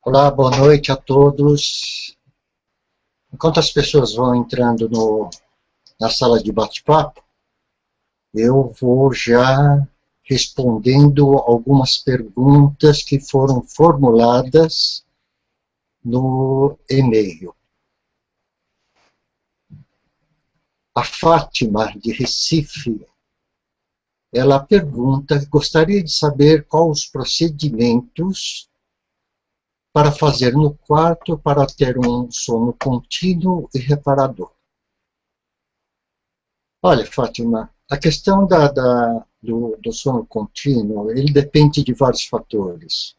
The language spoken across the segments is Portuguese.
Olá, boa noite a todos. Enquanto as pessoas vão entrando na sala de bate-papo, eu vou já respondendo algumas perguntas que foram formuladas no e-mail. A Fátima, de Recife, ela pergunta, gostaria de saber quais os procedimentos para fazer no quarto para ter um sono contínuo e reparador. Olha, Fátima, a questão do sono contínuo, ele depende de vários fatores.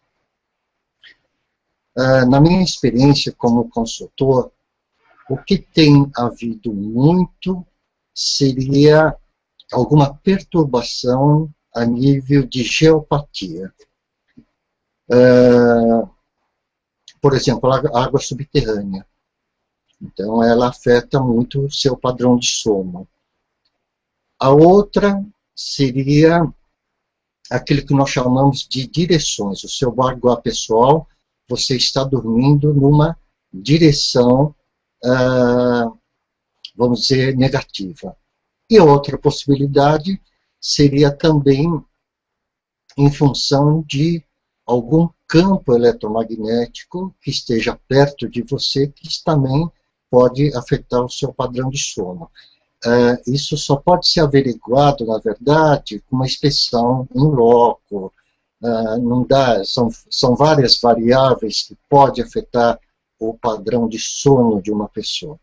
Na minha experiência como consultor, o que tem havido muito seria alguma perturbação a nível de geopatia. Por exemplo, a água subterrânea. Então, ela afeta muito o seu padrão de sono. A outra seria aquilo que nós chamamos de direções. O seu baguá pessoal, você está dormindo numa direção, vamos dizer, negativa. E outra possibilidade seria também em função de algum campo eletromagnético que esteja perto de você, que também pode afetar o seu padrão de sono. Isso só pode ser averiguado, na verdade, com uma inspeção em loco. Não dá, são várias variáveis que podem afetar o padrão de sono de uma pessoa.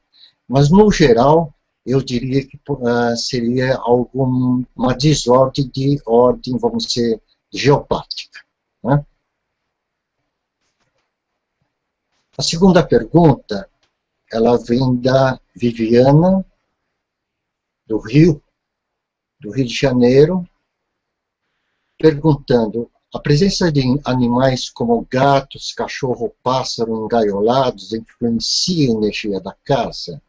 Mas, no geral, eu diria que seria uma desordem de ordem, vamos dizer, geopática. Né? A segunda pergunta, ela vem da Viviana, do Rio de Janeiro, perguntando: a presença de animais como gatos, cachorro, pássaro engaiolados influencia a energia da casa?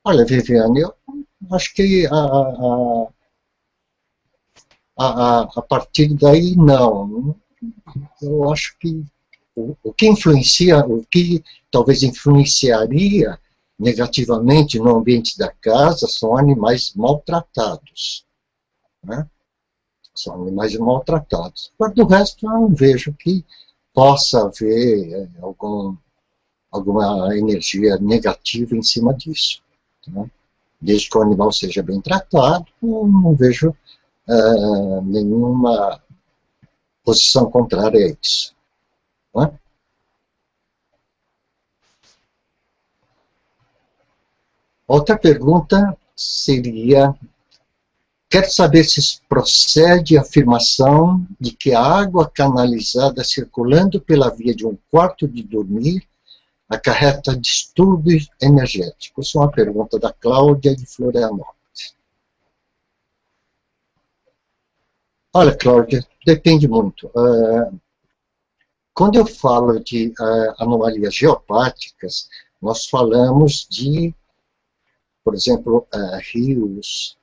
Olha, Viviane, eu acho que a partir daí não. Eu acho que o que influencia, o que talvez influenciaria negativamente no ambiente da casa são animais maltratados. Né? São animais maltratados. Mas do resto eu não vejo que possa haver alguma energia negativa em cima disso. Né? Desde que o animal seja bem tratado, eu não vejo nenhuma posição contrária a isso. Né? Outra pergunta seria: quer saber se procede a afirmação de que a água canalizada circulando pela via de um quarto de dormir acarreta distúrbios energéticos? Isso é uma pergunta da Cláudia de Florianópolis. Olha, Cláudia, depende muito. Quando eu falo de anomalias geopáticas, nós falamos de, por exemplo, rios,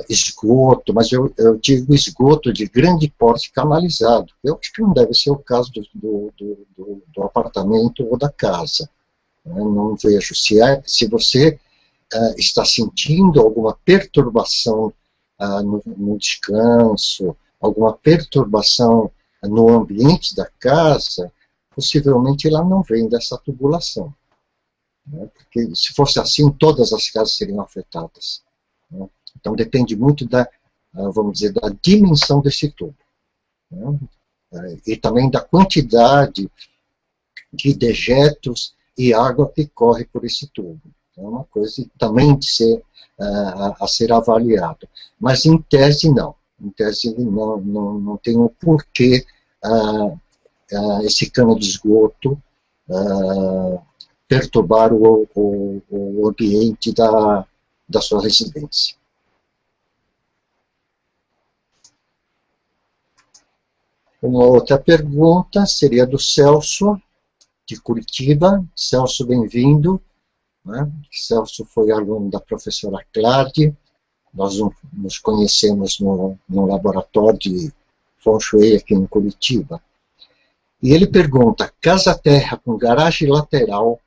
esgoto, mas eu digo esgoto de grande porte canalizado. Eu acho que não deve ser o caso do apartamento ou da casa. Eu não vejo. Se você está sentindo alguma perturbação no descanso, alguma perturbação no ambiente da casa, possivelmente ela não vem dessa tubulação. Né? Porque se fosse assim, todas as casas seriam afetadas. Né? Então depende muito vamos dizer, da dimensão desse tubo. Né? E também da quantidade de dejetos e água que corre por esse tubo. É uma coisa também a ser avaliada. Mas em tese não. Em tese não tem um porquê esse cano de esgoto perturbar o ambiente da sua residência. Uma outra pergunta seria do Celso, de Curitiba. Celso, bem-vindo. Né? Celso foi aluno da professora Clarde. Nós nos conhecemos no laboratório de Feng Shui aqui em Curitiba. E ele pergunta, casa-terra com garagem lateral,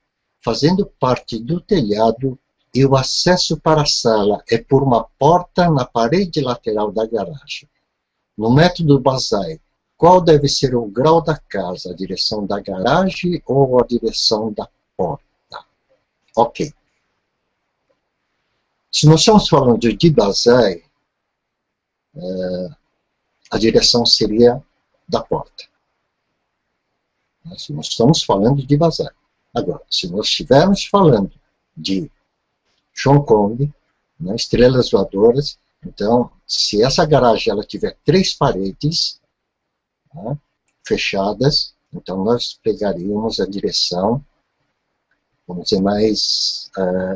fazendo parte do telhado, e o acesso para a sala é por uma porta na parede lateral da garagem. No método Basai, qual deve ser o grau da casa, a direção da garagem ou a direção da porta? Ok. Se nós estamos falando de Basai, a direção seria da porta. Se nós estamos falando de Basai. Agora, se nós estivermos falando de Hong Kong, né, estrelas voadoras, então, se essa garagem ela tiver 3 paredes, né, fechadas, então nós pegaríamos a direção, vamos dizer, mais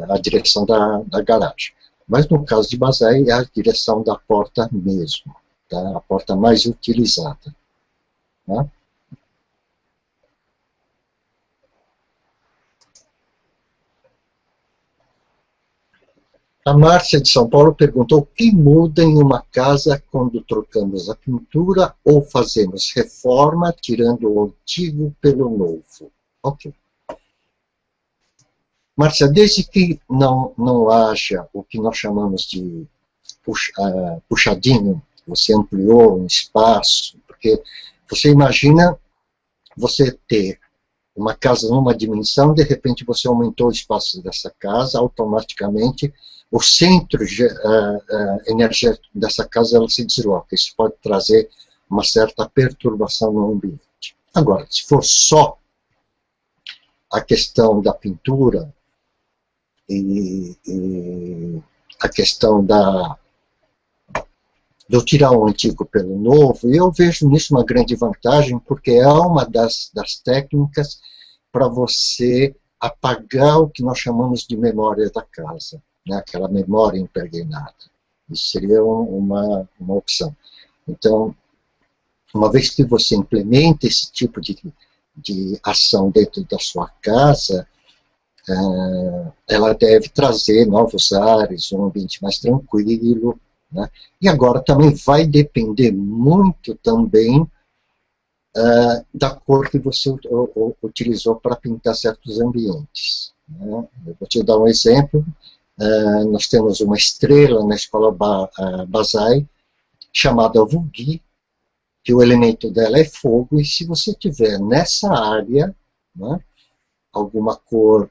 a direção da garagem. Mas no caso de Basai, é a direção da porta mesmo, tá? A porta mais utilizada. Né? A Márcia de São Paulo perguntou o que muda em uma casa quando trocamos a pintura ou fazemos reforma, tirando o antigo pelo novo. Ok. Márcia, desde que não haja o que nós chamamos de puxadinho, você ampliou um espaço, porque você imagina você ter uma casa numa dimensão, de repente você aumentou o espaço dessa casa, automaticamente o centro energético dessa casa ela se desloca. Isso pode trazer uma certa perturbação no ambiente. Agora, se for só a questão da pintura e a questão de eu tirar o antigo pelo novo, eu vejo nisso uma grande vantagem, porque é uma das técnicas para você apagar o que nós chamamos de memória da casa, né? Aquela memória impregnada. Isso seria uma opção. Então, uma vez que você implementa esse tipo de ação dentro da sua casa, ela deve trazer novos ares, um ambiente mais tranquilo, né? E agora também vai depender muito também da cor que você utilizou para pintar certos ambientes. Né? Eu vou te dar um exemplo. Nós temos uma estrela na escola Basai, chamada Vulgi, que o elemento dela é fogo, e se você tiver nessa área, né, alguma cor,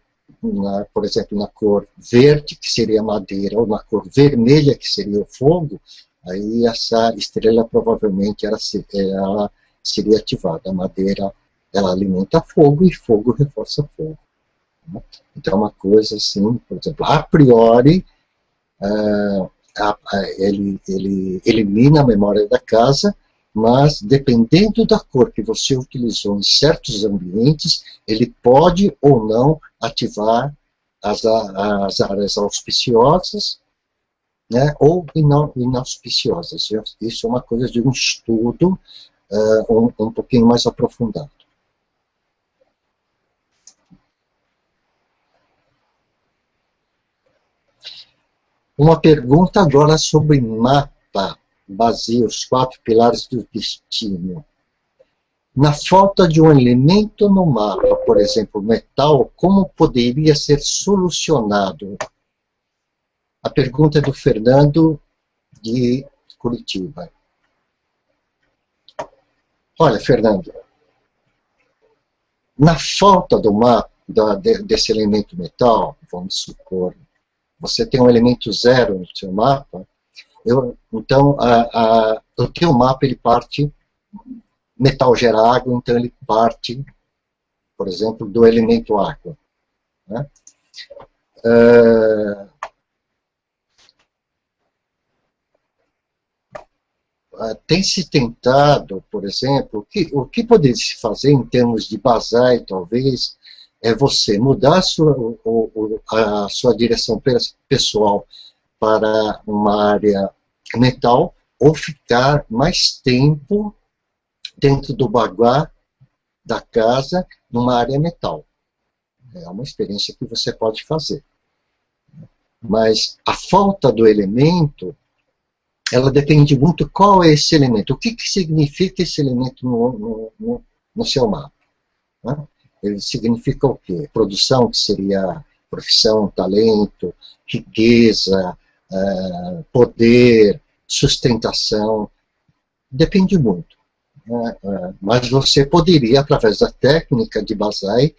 por exemplo, na cor verde, que seria madeira, ou na cor vermelha, que seria o fogo, aí essa estrela provavelmente ela seria ativada. A madeira, ela alimenta fogo, e fogo reforça fogo. Né? Então, é uma coisa assim, por exemplo, a priori, ele elimina a memória da casa, mas dependendo da cor que você utilizou em certos ambientes, ele pode ou não ativar as áreas auspiciosas, né, ou inauspiciosas. Isso é uma coisa de um estudo um pouquinho mais aprofundado. Uma pergunta agora sobre mapa vazio, os 4 pilares do destino. Na falta de um elemento no mapa, por exemplo, metal, como poderia ser solucionado? A pergunta é do Fernando, de Curitiba. Olha, Fernando, na falta do mapa, desse elemento metal, vamos supor, você tem um elemento 0 no seu mapa, então o teu mapa ele parte, metal gera água, então ele parte, por exemplo, do elemento água. Né? Tem se tentado, por exemplo, o que poderia se fazer em termos de Basai, talvez, é você mudar a sua direção pessoal para uma área metal, ou ficar mais tempo dentro do baguá da casa, numa área metal. É uma experiência que você pode fazer. Mas a falta do elemento, ela depende muito qual é esse elemento. O que significa esse elemento no seu mapa. Né? Ele significa o quê? Produção, que seria profissão, talento, riqueza, poder, sustentação, depende muito. Né? Mas você poderia, através da técnica de Basai,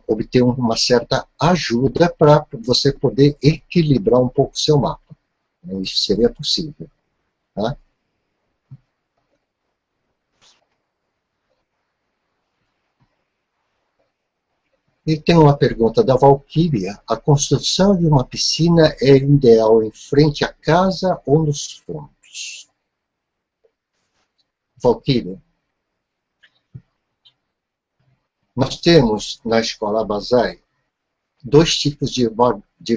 obter uma certa ajuda para você poder equilibrar um pouco o seu mapa. Isso seria possível. Tá? E tem uma pergunta da Valquíria. A construção de uma piscina é ideal em frente à casa ou nos fundos? Valquíria, nós temos na escola Basai dois tipos de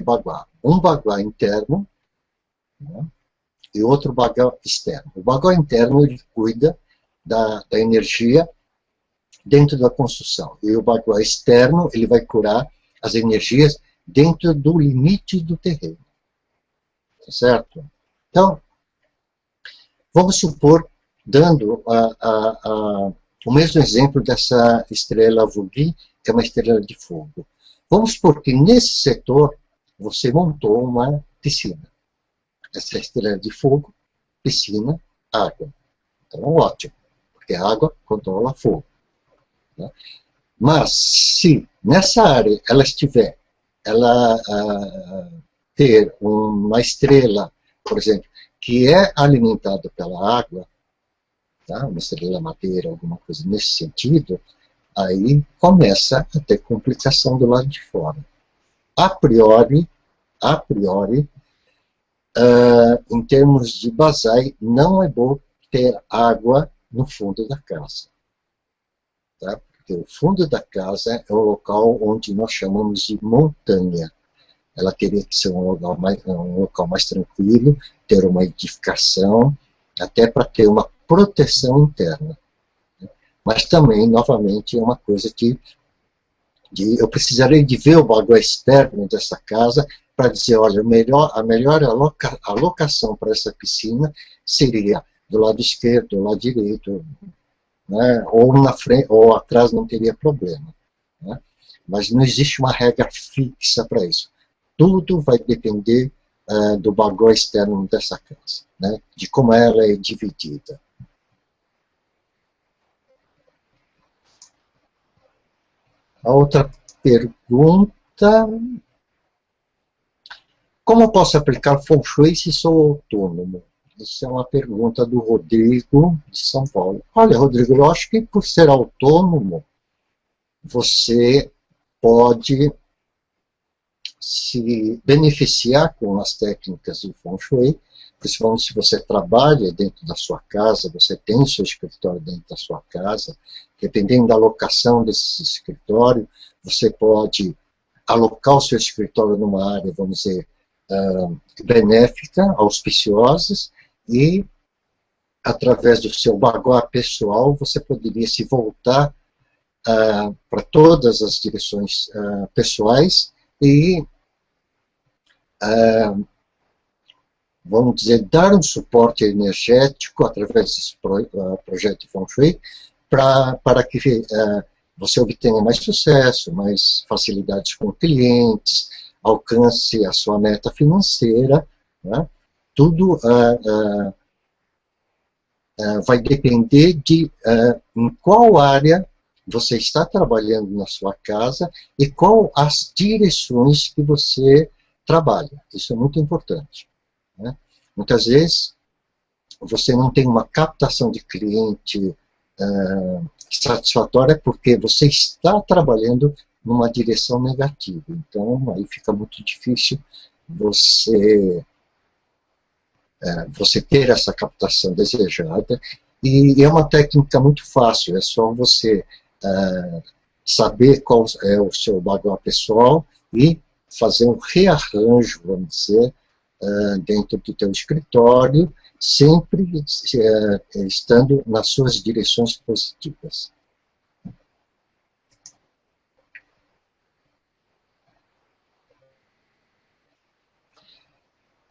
baguá. Um baguá interno, né, e outro baguá externo. O baguá interno ele cuida da energia dentro da construção. E o baguá externo, ele vai curar as energias dentro do limite do terreno. Tá certo? Então, vamos supor, dando o mesmo exemplo dessa estrela Vogi, que é uma estrela de fogo. Vamos supor que nesse setor você montou uma piscina. Essa estrela de fogo, piscina, água. Então, ótimo, porque a água controla fogo. Né? Mas, se nessa área ela ter uma estrela, por exemplo, que é alimentada pela água, tá? Uma estrela madeira, alguma coisa nesse sentido, aí começa a ter complicação do lado de fora. A priori, em termos de Basai, não é bom ter água no fundo da casa. Tá? Porque o fundo da casa é o local onde nós chamamos de montanha. Ela teria que ser um local mais tranquilo, ter uma edificação, até para ter uma proteção interna. Mas também, novamente, é uma coisa que eu precisaria de ver o baguá externo dessa casa para dizer, olha, a melhor alocação para essa piscina seria do lado esquerdo, do lado direito, né? Ou na frente, ou atrás não teria problema. Né? Mas não existe uma regra fixa para isso. Tudo vai depender do baguá externo dessa casa, né? De como ela é dividida. A outra pergunta: como posso aplicar Feng Shui se sou autônomo? Isso é uma pergunta do Rodrigo, de São Paulo. Olha, Rodrigo, eu acho que por ser autônomo, você pode se beneficiar com as técnicas do Feng Shui, principalmente se você trabalha dentro da sua casa, você tem seu escritório dentro da sua casa, dependendo da locação desse escritório, você pode alocar o seu escritório numa área, vamos dizer, benéfica, auspiciosa, e através do seu baguá pessoal, você poderia se voltar para todas as direções pessoais e, vamos dizer, dar um suporte energético através desse projeto de Feng Shui para que você obtenha mais sucesso, mais facilidades com clientes, alcance a sua meta financeira, né? Tudo vai depender de em qual área você está trabalhando na sua casa e qual as direções que você trabalha. Isso é muito importante. Né? Muitas vezes, você não tem uma captação de cliente satisfatória porque você está trabalhando numa direção negativa. Então, aí fica muito difícil você ter essa captação desejada. E é uma técnica muito fácil, é só você saber qual é o seu baguá pessoal e fazer um rearranjo, vamos dizer, dentro do teu escritório, sempre estando nas suas direções positivas.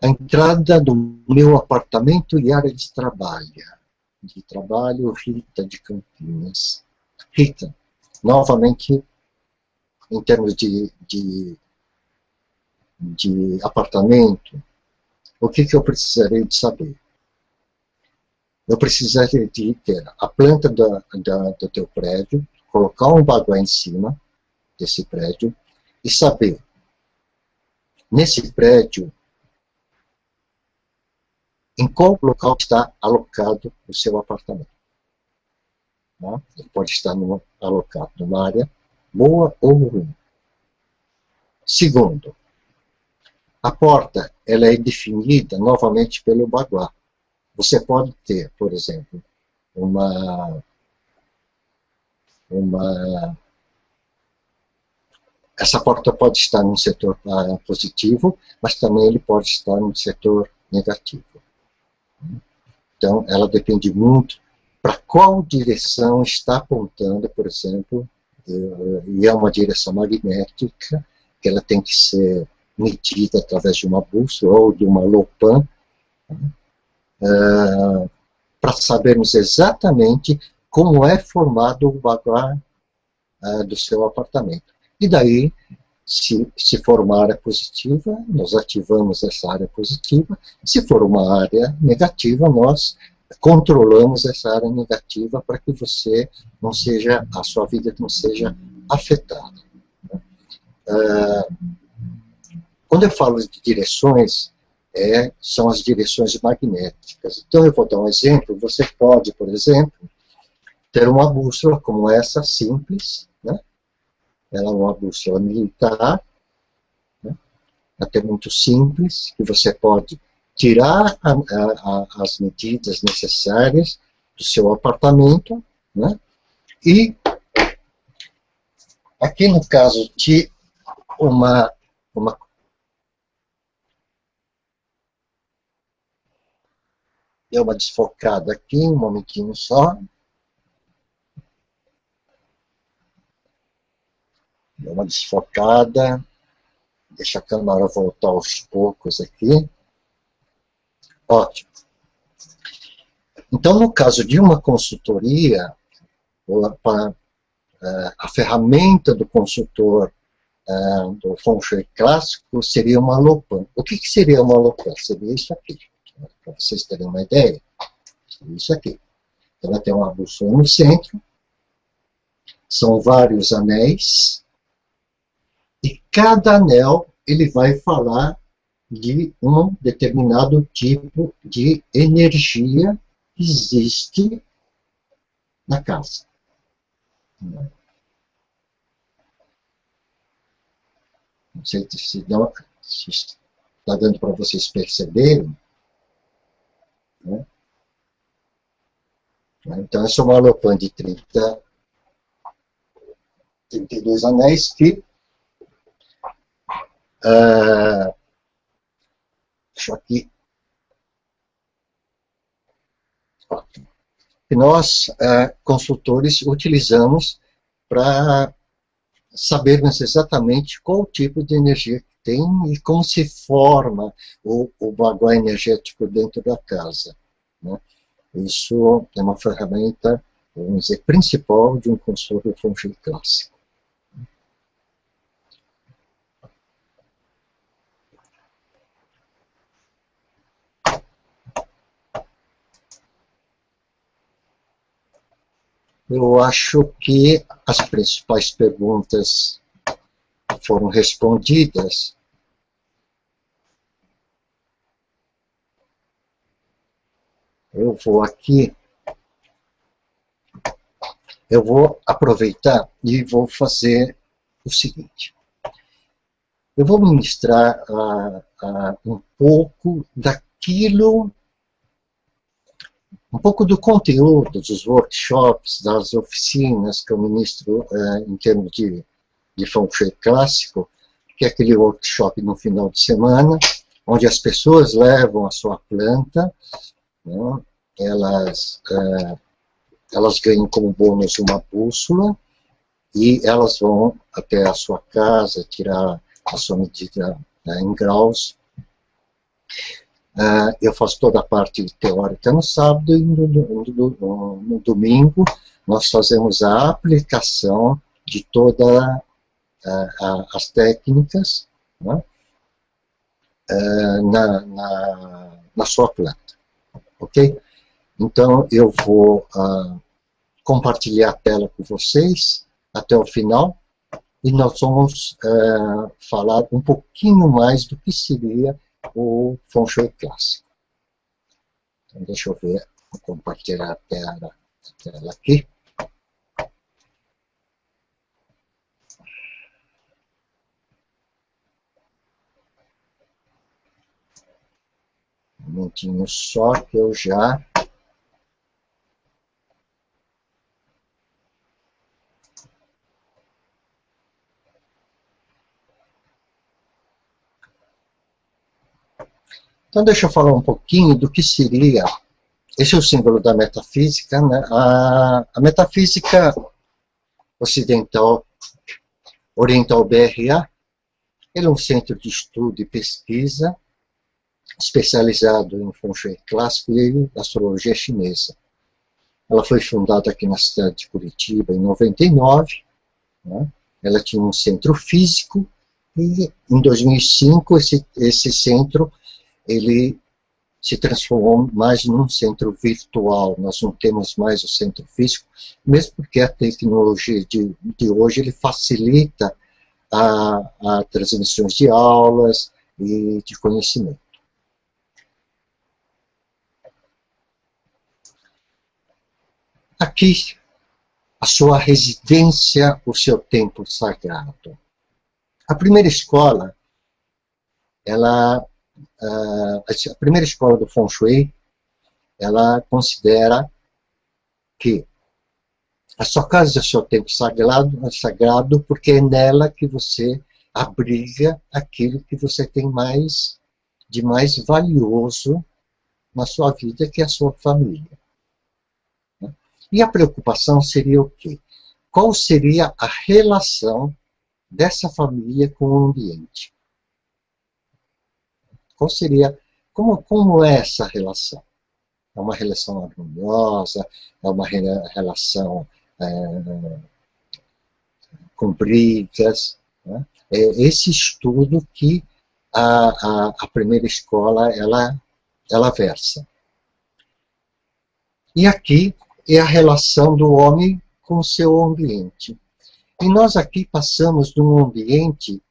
A entrada do meu apartamento e área de trabalho, Rita de Campinas. Rita, novamente, em termos de apartamento, o que eu precisaria de saber? Eu precisaria de ter a planta do teu prédio, colocar um baguá em cima desse prédio e saber, nesse prédio, em qual local está alocado o seu apartamento. Né? Ele pode estar alocado numa área boa ou ruim. Segundo, a porta ela é definida novamente pelo baguá. Você pode ter, por exemplo, essa porta pode estar num setor positivo, mas também ele pode estar num setor negativo. Então, ela depende muito para qual direção está apontando, por exemplo, e é uma direção magnética, que ela tem que ser medida através de uma bússola ou de uma Lopan, para sabermos exatamente como é formado o baguá do seu apartamento. E daí, se for uma área positiva, nós ativamos essa área positiva. Se for uma área negativa, nós controlamos essa área negativa para que a sua vida não seja afetada. Quando eu falo de direções, são as direções magnéticas. Então, eu vou dar um exemplo. Você pode, por exemplo, ter uma bússola como essa, simples, né? Ela é uma bússola militar, né? Até muito simples, que você pode tirar as medidas necessárias do seu apartamento, né? E aqui no caso de deu uma desfocada aqui, um momentinho só. Deu uma desfocada. Deixa a câmera voltar aos poucos aqui. Ótimo. Então, no caso de uma consultoria, a ferramenta do consultor do Feng Shui clássico seria uma Lopan. O que seria uma Lopan? Seria isso aqui. Para vocês terem uma ideia, seria isso aqui. Ela tem uma bússola no centro, são vários anéis, e cada anel ele vai falar de um determinado tipo de energia que existe na casa. Não sei se está dando para vocês perceberem. Né? Então, essa é uma Lopan de 32 anéis que deixa aqui. Que nós, consultores, utilizamos para sabermos exatamente qual tipo de energia que tem e como se forma o baguá energético dentro da casa. Né? Isso é uma ferramenta, vamos dizer, principal de um consultor de Feng Shui clássico. Eu acho que as principais perguntas foram respondidas. Eu vou aproveitar e vou fazer o seguinte. Eu vou ministrar um pouco daquilo, um pouco do conteúdo dos workshops, das oficinas que eu ministro em termos de Feng Shui clássico, que é aquele workshop no final de semana, onde as pessoas levam a sua planta, né? Elas ganham como bônus uma bússola e elas vão até a sua casa tirar a sua medida em graus. Eu faço toda a parte teórica no sábado e no domingo nós fazemos a aplicação de todas as técnicas, né, na sua planta, ok? Então eu vou compartilhar a tela com vocês até o final e nós vamos falar um pouquinho mais do que seria o Feng Shui clássico. Então, deixa eu ver, vou compartilhar a tela aqui. Um minutinho só que eu já... Então, deixa eu falar um pouquinho do que seria... Esse é o símbolo da metafísica, né? A metafísica ocidental, oriental BRA, ele é um centro de estudo e pesquisa especializado em Feng Shui clássico e astrologia chinesa. Ela foi fundada aqui na cidade de Curitiba em 99, né? Ela tinha um centro físico e em 2005 esse centro ele se transformou mais num centro virtual. Nós não temos mais o centro físico, mesmo porque a tecnologia de hoje ele facilita a transmissões de aulas e de conhecimento. Aqui, a sua residência, o seu templo sagrado. A primeira escola, a primeira escola do Feng Shui, ela considera que a sua casa é o seu templo sagrado porque é nela que você abriga aquilo que você tem de mais valioso na sua vida, que é a sua família. E a preocupação seria o quê? Qual seria a relação dessa família com o ambiente? Qual seria, como é essa relação? É uma relação harmoniosa? É uma relação com brigas? Né? É esse estudo que a primeira escola ela versa. E aqui é a relação do homem com o seu ambiente. E nós aqui passamos de um ambiente...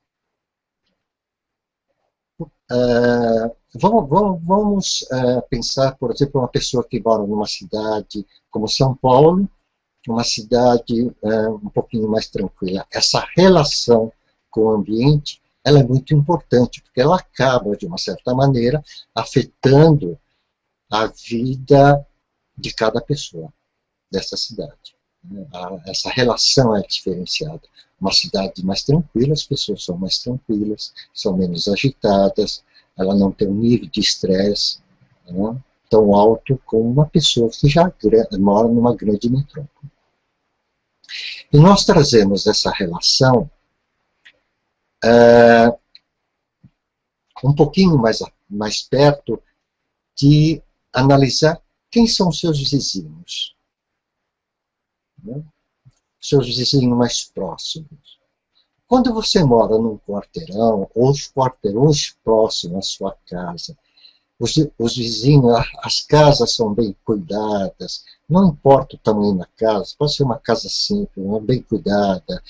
vamos pensar, por exemplo, uma pessoa que mora numa cidade como São Paulo, uma cidade um pouquinho mais tranquila. Essa relação com o ambiente, ela é muito importante, porque ela acaba, de uma certa maneira, afetando a vida de cada pessoa dessa cidade. Essa relação é diferenciada. Uma cidade mais tranquila, as pessoas são mais tranquilas, são menos agitadas, ela não tem um nível de estresse, né, tão alto como uma pessoa que já mora numa grande metrópole. E nós trazemos essa relação um pouquinho mais perto de analisar quem são seus vizinhos, né? Seus vizinhos mais próximos. Quando você mora num quarteirão, ou os quarteirões próximos à sua casa, os vizinhos, as casas são bem cuidadas, não importa o tamanho da casa, pode ser uma casa simples, bem cuidada,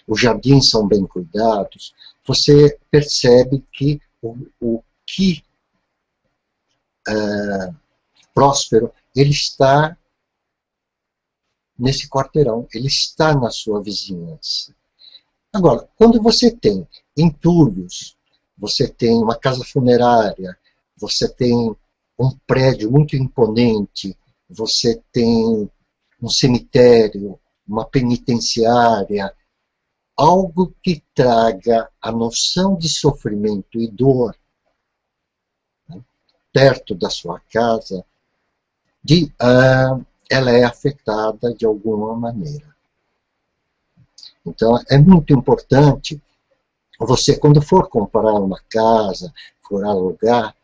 os jardins são bem cuidados, você percebe que o que próspero, ele está nesse quarteirão, ele está na sua vizinhança. Agora, quando você tem entulhos, você tem uma casa funerária, você tem um prédio muito imponente, você tem um cemitério, uma penitenciária, algo que traga a noção de sofrimento e dor, né, perto da sua casa, ela é afetada de alguma maneira. Então, é muito importante você, quando for comprar uma casa, for alugar,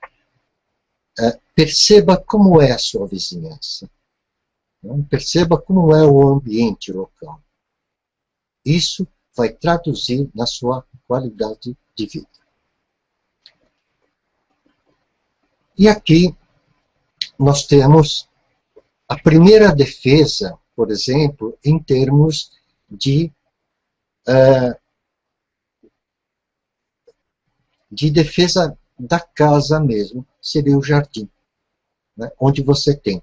perceba como é a sua vizinhança. Perceba como é o ambiente local. Isso vai traduzir na sua qualidade de vida. E aqui nós temos a primeira defesa, por exemplo, em termos de defesa da casa mesmo, seria o jardim, né? Onde você tem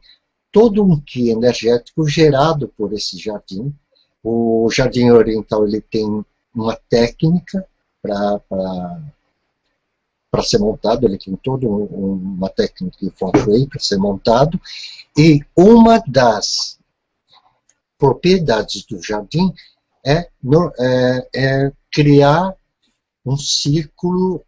todo um ki energético gerado por esse jardim. O jardim oriental ele tem uma técnica para ser montado, ele tem toda uma técnica de feng shui para ser montado, e uma das propriedades do jardim é criar um círculo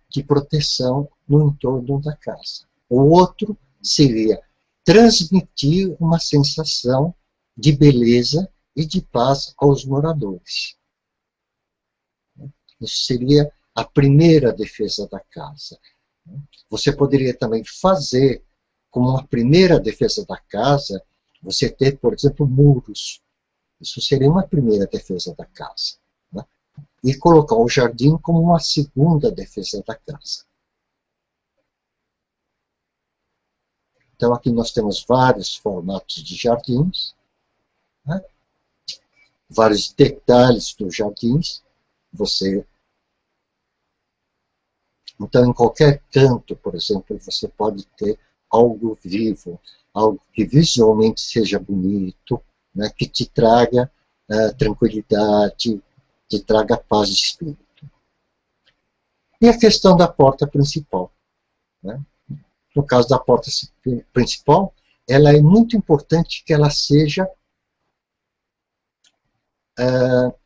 de proteção no entorno da casa. O outro seria transmitir uma sensação de beleza e de paz aos moradores. Isso seria a primeira defesa da casa. Você poderia também fazer, como uma primeira defesa da casa, você ter, por exemplo, muros. Isso seria uma primeira defesa da casa. Né? E colocar o jardim como uma segunda defesa da casa. Então aqui nós temos vários formatos de jardins, né? Vários detalhes dos jardins. Então, em qualquer canto, por exemplo, você pode ter algo vivo, algo que visualmente seja bonito, né, que te traga tranquilidade, te traga paz de espírito. E a questão da porta principal. Né? No caso da porta principal, ela é muito importante que ela seja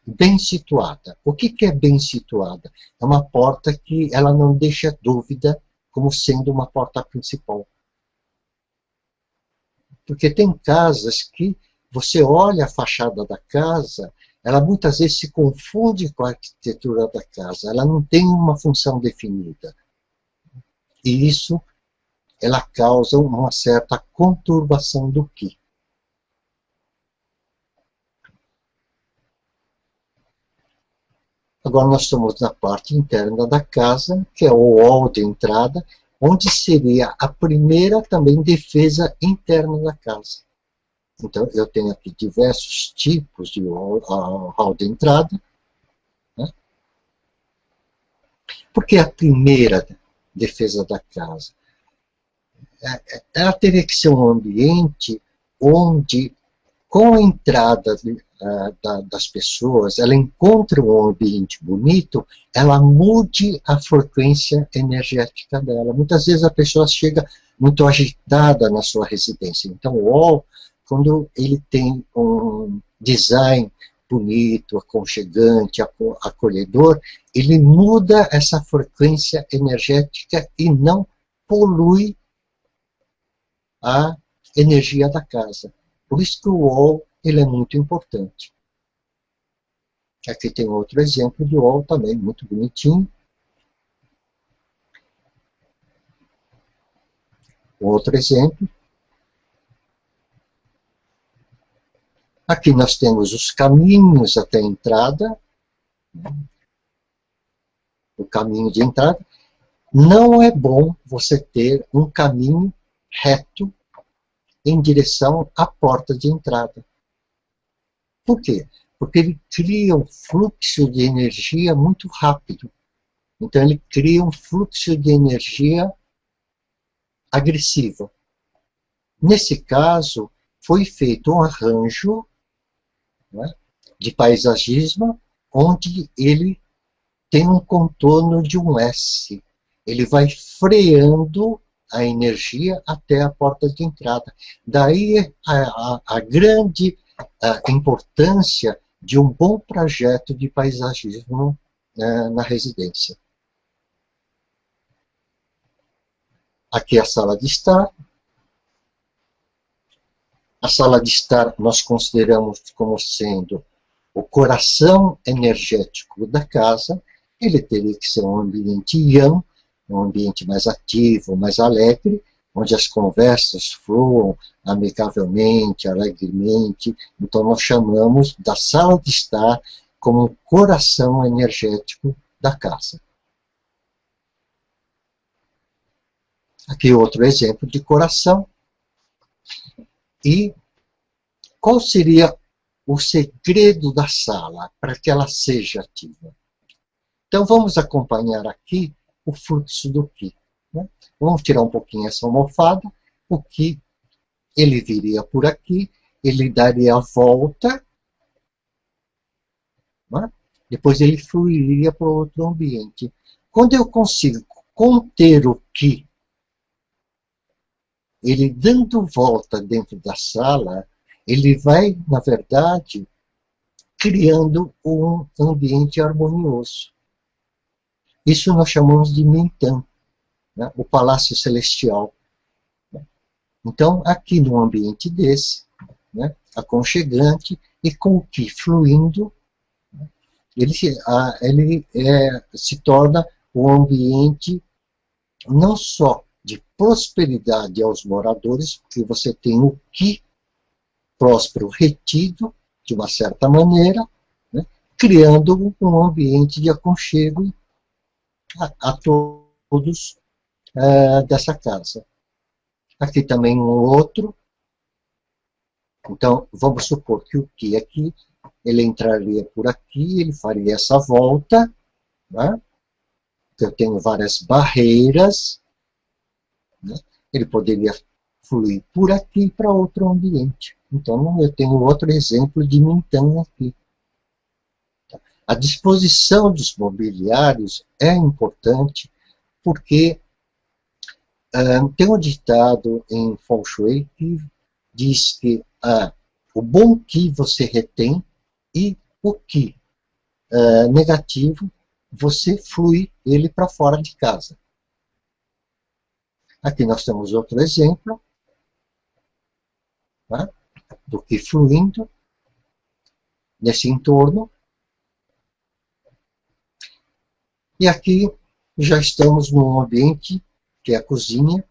bem situada. O que é bem situada? É uma porta que ela não deixa dúvida como sendo uma porta principal. Porque tem casas que você olha a fachada da casa, ela muitas vezes se confunde com a arquitetura da casa, ela não tem uma função definida. E isso, ela causa uma certa conturbação do ki. Agora nós estamos na parte interna da casa, que é o hall de entrada, onde seria a primeira também defesa interna da casa. Então eu tenho aqui diversos tipos de hall de entrada. Né? Porque a primeira defesa da casa, ela teria que ser um ambiente onde, com a entrada das pessoas, ela encontra um ambiente bonito, ela mude a frequência energética dela. Muitas vezes a pessoa chega muito agitada na sua residência. Então o hall, quando ele tem um design bonito, aconchegante, acolhedor, ele muda essa frequência energética e não polui a energia da casa. Por isso que o hall ele é muito importante. Aqui tem outro exemplo de hall também, muito bonitinho. Outro exemplo. Aqui nós temos os caminhos até a entrada. O caminho de entrada. Não é bom você ter um caminho reto em direção à porta de entrada. Por quê? Porque ele cria um fluxo de energia muito rápido. Então ele cria um fluxo de energia agressiva. Nesse caso, foi feito um arranjo, né, de paisagismo, onde ele tem um contorno de um S. Ele vai freando a energia até a porta de entrada. Daí a grande importância de um bom projeto de paisagismo na residência. Aqui é a sala de estar. A sala de estar nós consideramos como sendo o coração energético da casa. Ele teria que ser um ambiente yang, um ambiente mais ativo, mais alegre, onde as conversas fluam amigavelmente, alegremente. Então, nós chamamos da sala de estar como o coração energético da casa. Aqui outro exemplo de coração. E qual seria o segredo da sala para que ela seja ativa? Então, vamos acompanhar aqui o fluxo do Qi. Né? Vamos tirar um pouquinho essa almofada. O Qi, ele viria por aqui, ele daria a volta, né? Depois ele fluiria para outro ambiente. Quando eu consigo conter o Qi, ele dando volta dentro da sala, ele vai, na verdade, criando um ambiente harmonioso. Isso nós chamamos de Mintan, né? O Palácio Celestial. Então, aqui num ambiente desse, né, aconchegante e com o Qi fluindo, ele se torna um ambiente não só de prosperidade aos moradores, porque você tem o Qi próspero retido, de uma certa maneira, né, criando um ambiente de aconchego a todos dessa casa. Aqui também um outro. Então, vamos supor que o Qi aqui, ele entraria por aqui, ele faria essa volta, né? Eu tenho várias barreiras, né? Ele poderia fluir por aqui para outro ambiente. Então, eu tenho outro exemplo de Mintan aqui. A disposição dos mobiliários é importante porque tem um ditado em Feng Shui que diz que o bom Qi você retém e o Qi negativo você flui ele para fora de casa. Aqui nós temos outro exemplo, né, do Qi fluindo nesse entorno. E aqui já estamos num ambiente, que é a cozinha,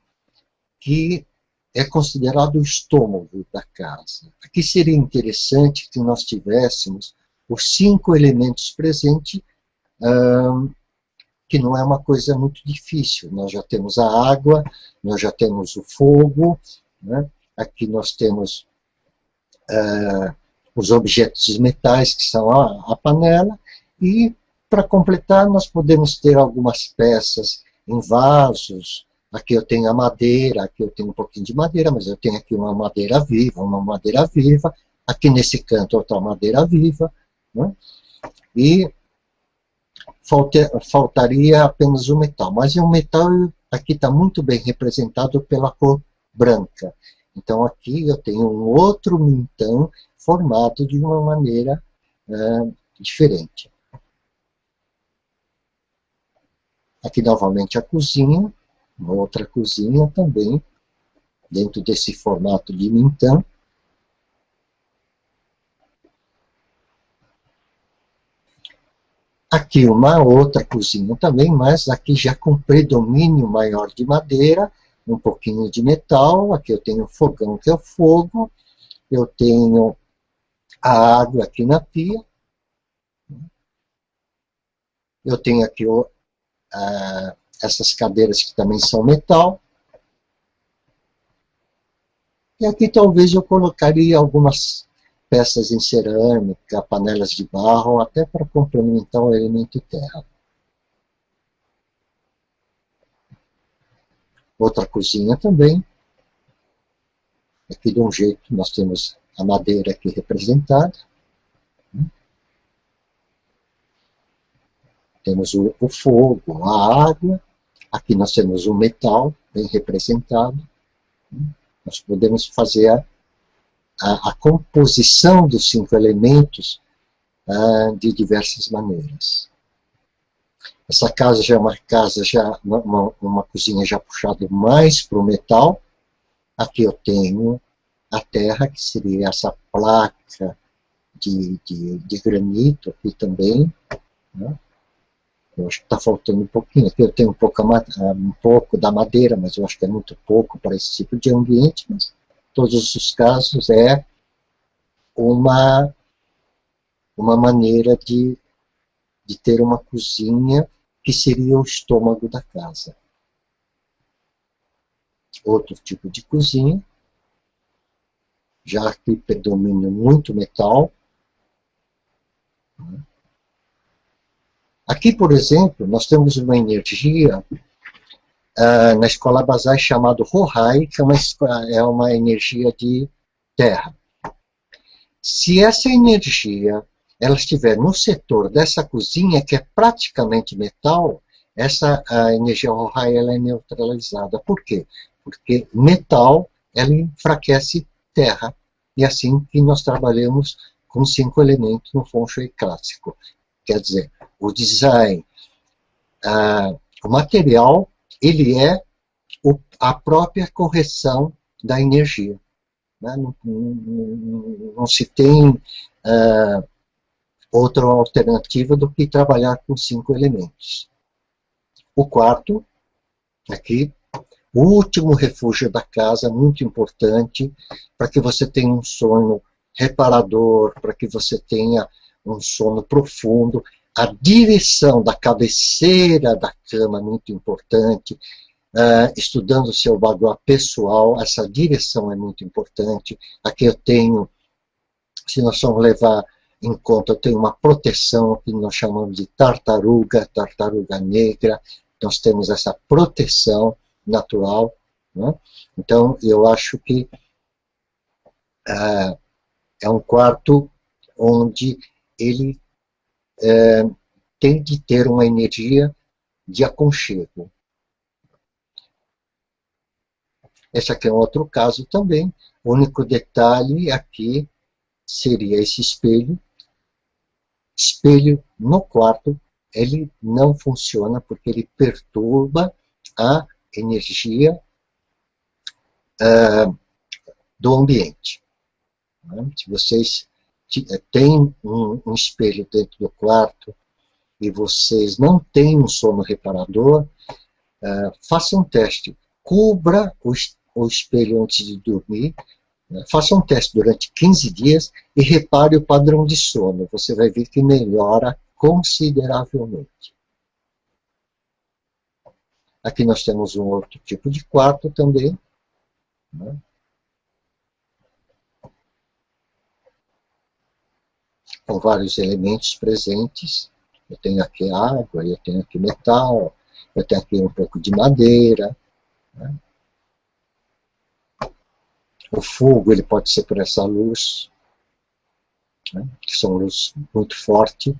que é considerado o estômago da casa. Aqui seria interessante que nós tivéssemos os 5 elementos presentes, que não é uma coisa muito difícil. Nós já temos a água, nós já temos o fogo, né? Aqui nós temos os objetos metais, que são a panela, e para completar nós podemos ter algumas peças em vasos. Aqui eu tenho a madeira, aqui eu tenho um pouquinho de madeira, mas eu tenho aqui uma madeira viva, aqui nesse canto outra madeira viva, né? E faltaria apenas o metal, mas o metal aqui está muito bem representado pela cor branca. Então aqui eu tenho um outro Mintan formado de uma maneira diferente. Aqui novamente a cozinha, uma outra cozinha também, dentro desse formato de Mintan. Aqui uma outra cozinha também, mas aqui já com predomínio maior de madeira, um pouquinho de metal. Aqui eu tenho o fogão, que é o fogo. Eu tenho a água aqui na pia. Eu tenho aqui essas cadeiras que também são metal. E aqui talvez eu colocaria algumas peças em cerâmica, panelas de barro, até para complementar o elemento terra. Outra cozinha também. Aqui de um jeito nós temos a madeira aqui representada. Temos o fogo, a água. Aqui nós temos o metal bem representado. Nós podemos fazer a composição dos 5 elementos de diversas maneiras. Essa casa já é uma casa, uma cozinha já puxada mais para o metal. Aqui eu tenho a terra, que seria essa placa de granito aqui também, né? Eu acho que está faltando um pouquinho. Aqui eu tenho um pouco da madeira, mas eu acho que é muito pouco para esse tipo de ambiente. Mas, em todos os casos, é uma, uma maneira de ter uma cozinha que seria o estômago da casa. Outro tipo de cozinha, já que predomina muito metal. Aqui, por exemplo, nós temos uma energia na escola Basai chamada Rohai, que é uma energia de terra. Se essa energia ela estiver no setor dessa cozinha, que é praticamente metal, a energia Rohai ela é neutralizada. Por quê? Porque metal ela enfraquece terra. E é assim que nós trabalhamos com 5 elementos no Feng Shui clássico. Quer dizer, o design, o material, ele é a própria correção da energia. Né? Não se tem outra alternativa do que trabalhar com 5 elementos. O quarto, aqui, o último refúgio da casa, muito importante, para que você tenha um sono reparador, para que você tenha um sono profundo. A direção da cabeceira da cama, muito importante. Estudando o seu bagua pessoal, essa direção é muito importante. Aqui eu tenho, se nós vamos levar em conta, eu tenho uma proteção que nós chamamos de tartaruga negra. Nós temos essa proteção natural. Né? Então, eu acho que é um quarto onde ele tem de ter uma energia de aconchego. Esse aqui é um outro caso também. O único detalhe aqui seria esse espelho. Espelho no quarto, ele não funciona porque ele perturba a energia do ambiente. Se vocês têm um espelho dentro do quarto e vocês não têm um sono reparador, façam um teste. Cubra o espelho antes de dormir, faça um teste durante 15 dias e repare o padrão de sono. Você vai ver que melhora consideravelmente. Aqui nós temos um outro tipo de quarto também. Né? Com vários elementos presentes. Eu tenho aqui água, eu tenho aqui metal, eu tenho aqui um pouco de madeira. Né? O fogo ele pode ser por essa luz, né? Que são luzes muito fortes.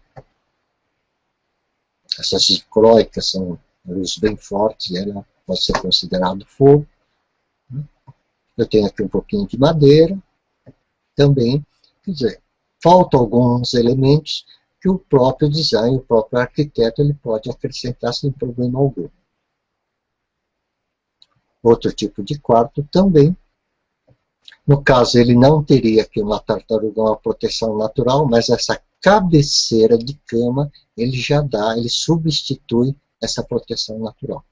Essas dicróicas são luzes bem fortes e ela pode ser considerado fogo. Né? Eu tenho aqui um pouquinho de madeira também. Quer dizer, faltam alguns elementos que o próprio design, o próprio arquiteto, ele pode acrescentar sem problema algum. Outro tipo de quarto também. No caso, ele não teria aqui uma tartaruga, uma proteção natural, mas essa cabeceira de cama, ele já dá, ele substitui essa proteção natural.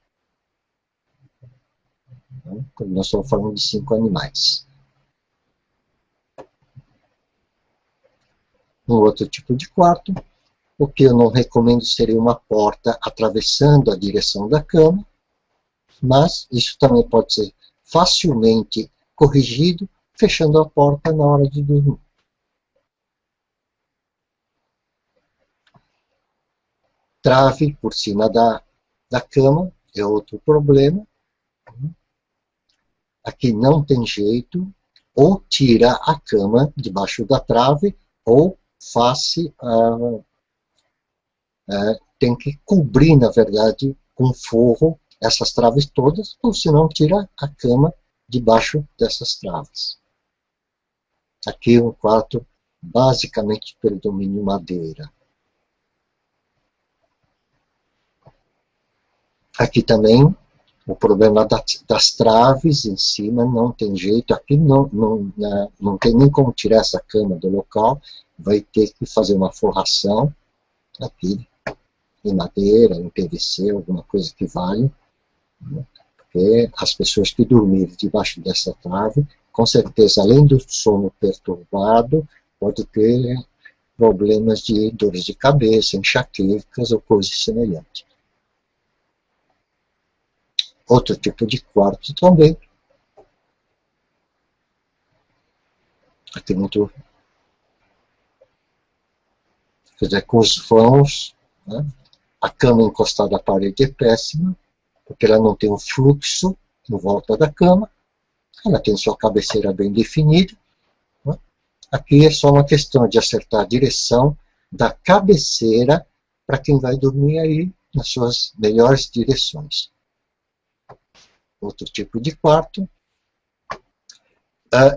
Então, quando nós estamos falando de 5 animais. Um outro tipo de quarto, o que eu não recomendo seria uma porta atravessando a direção da cama, mas isso também pode ser facilmente corrigido fechando a porta na hora de dormir. Trave por cima da cama é outro problema. Aqui não tem jeito, ou tira a cama debaixo da trave, ou tem que cobrir, na verdade, com forro essas traves todas, ou senão tira a cama debaixo dessas traves. Aqui um quarto basicamente predomínio madeira. Aqui também o problema das traves em cima não tem jeito. Aqui não tem nem como tirar essa cama do local. Vai ter que fazer uma forração aqui em madeira, em PVC, alguma coisa que valha, né? Porque as pessoas que dormirem debaixo dessa trave, com certeza, além do sono perturbado, pode ter problemas de dores de cabeça, enxaquecas ou coisas semelhantes. Outro tipo de quarto também. Aqui muito, quer dizer, com os vãos, né? A cama encostada à parede é péssima, porque ela não tem um fluxo em volta da cama, ela tem sua cabeceira bem definida, né? Aqui é só uma questão de acertar a direção da cabeceira para quem vai dormir aí nas suas melhores direções. Outro tipo de quarto.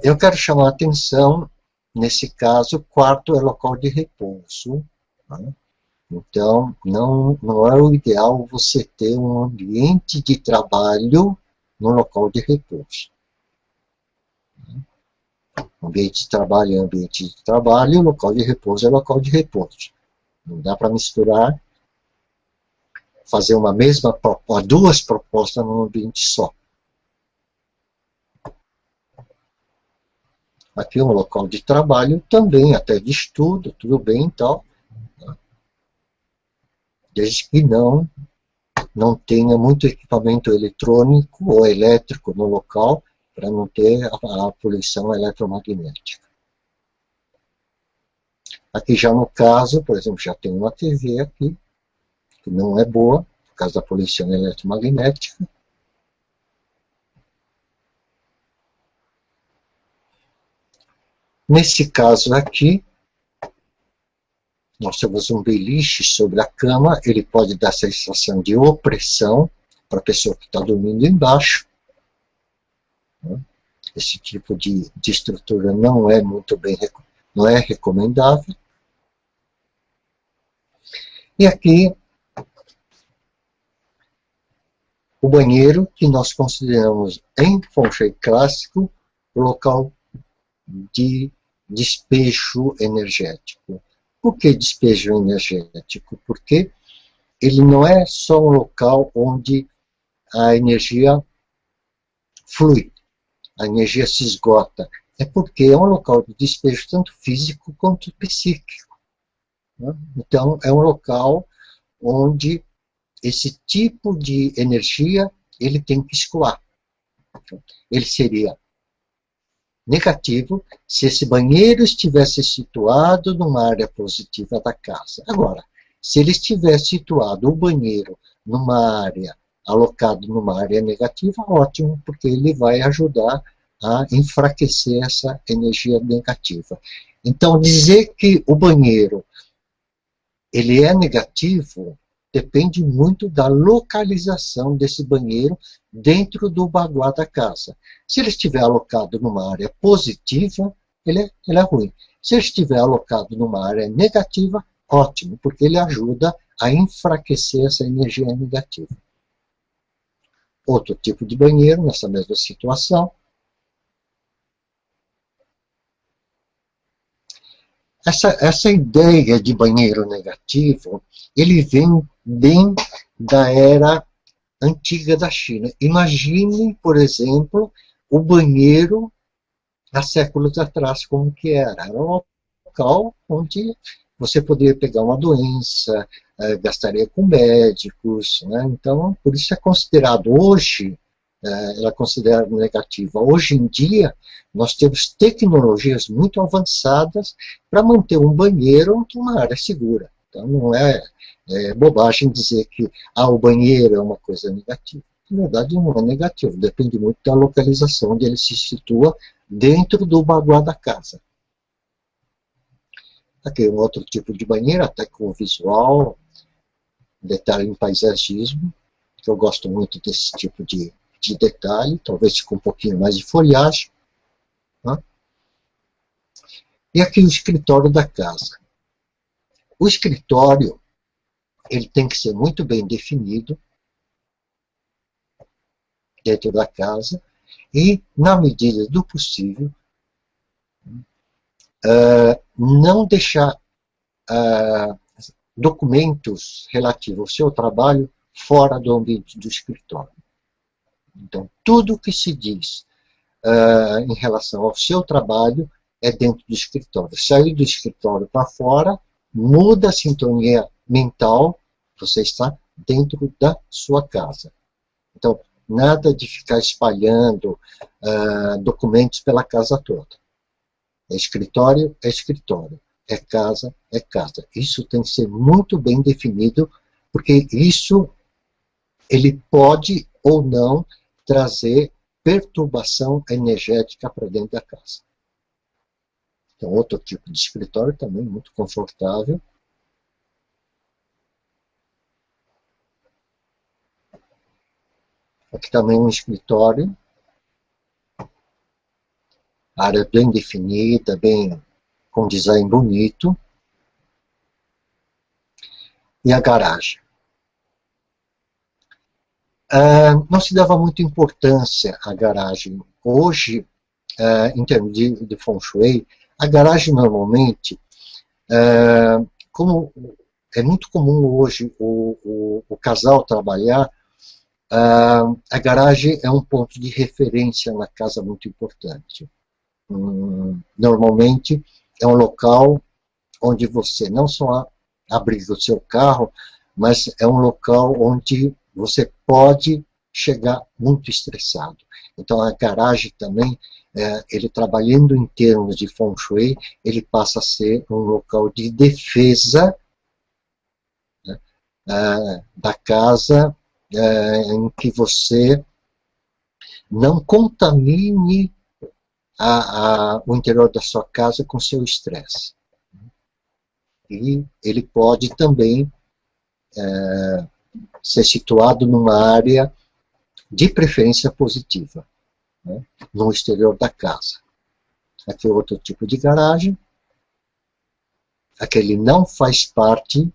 Eu quero chamar a atenção, nesse caso, quarto é local de repouso, né? Então, não é o ideal você ter um ambiente de trabalho no local de repouso. Ambiente de trabalho é ambiente de trabalho, local de repouso é local de repouso. Não dá para misturar, fazer duas propostas num ambiente só. Aqui é um local de trabalho também, até de estudo, tudo bem e tal, desde que não tenha muito equipamento eletrônico ou elétrico no local, para não ter a poluição eletromagnética. Aqui já no caso, por exemplo, já tem uma TV aqui, que não é boa, por causa da poluição eletromagnética. Nesse caso aqui, nós temos um beliche sobre a cama, ele pode dar sensação de opressão para a pessoa que está dormindo embaixo. Esse tipo de estrutura não é muito bem, não é recomendável. E aqui, o banheiro, que nós consideramos em Feng Shui clássico, o local de despejo energético. Por que despejo energético? Porque ele não é só um local onde a energia flui, a energia se esgota. É porque é um local de despejo tanto físico quanto psíquico, né? Então, é um local onde esse tipo de energia ele tem que escoar. Ele seria negativo se esse banheiro estivesse situado numa área positiva da casa. Agora, se ele estiver situado, o banheiro, numa área, alocado numa área negativa, ótimo, porque ele vai ajudar a enfraquecer essa energia negativa. Então, dizer que o banheiro ele é negativo depende muito da localização desse banheiro dentro do baguá da casa. Se ele estiver alocado numa área positiva, ele é ruim. Se ele estiver alocado numa área negativa, ótimo, porque ele ajuda a enfraquecer essa energia negativa. Outro tipo de banheiro, nessa mesma situação. Essa ideia de banheiro negativo, ele vem bem da era antiga da China. Imagine, por exemplo, o banheiro há séculos atrás, como que era. Era um local onde você poderia pegar uma doença, gastaria com médicos, né? Então, por isso é considerado hoje, ela é considerada negativa. Hoje em dia, nós temos tecnologias muito avançadas para manter um banheiro uma área segura. Então, não é bobagem dizer que o banheiro é uma coisa negativa. Na verdade, não é negativo, depende muito da localização onde ele se situa dentro do baguá da casa. Aqui um outro tipo de banheiro, até com visual, detalhe em paisagismo, que eu gosto muito desse tipo de detalhe, talvez com um pouquinho mais de folhagem. Né? E aqui o escritório da casa. O escritório, ele tem que ser muito bem definido dentro da casa e, na medida do possível, não deixar documentos relativos ao seu trabalho fora do ambiente do escritório. Então, tudo que se diz em relação ao seu trabalho é dentro do escritório. Sair do escritório para fora, muda a sintonia mental, você está dentro da sua casa. Então, nada de ficar espalhando documentos pela casa toda. É escritório, é escritório. É casa, é casa. Isso tem que ser muito bem definido, porque isso ele pode ou não trazer perturbação energética para dentro da casa. Então, outro tipo de escritório também muito confortável. Aqui também um escritório, área bem definida, bem com design bonito. E a garagem. Não se dava muita importância à garagem. Hoje, em termos de Feng Shui, a garagem normalmente, como é muito comum hoje o casal trabalhar, a garagem é um ponto de referência na casa muito importante. Normalmente é um local onde você não só abriga o seu carro, mas é um local onde você pode chegar muito estressado. Então a garagem também, ele trabalhando em termos de Feng Shui, ele passa a ser um local de defesa, né, da casa, em que você não contamine o interior da sua casa com seu estresse. E ele pode também ser situado numa área de preferência positiva, né, no exterior da casa. Aqui é outro tipo de garagem. Aquele não faz parte,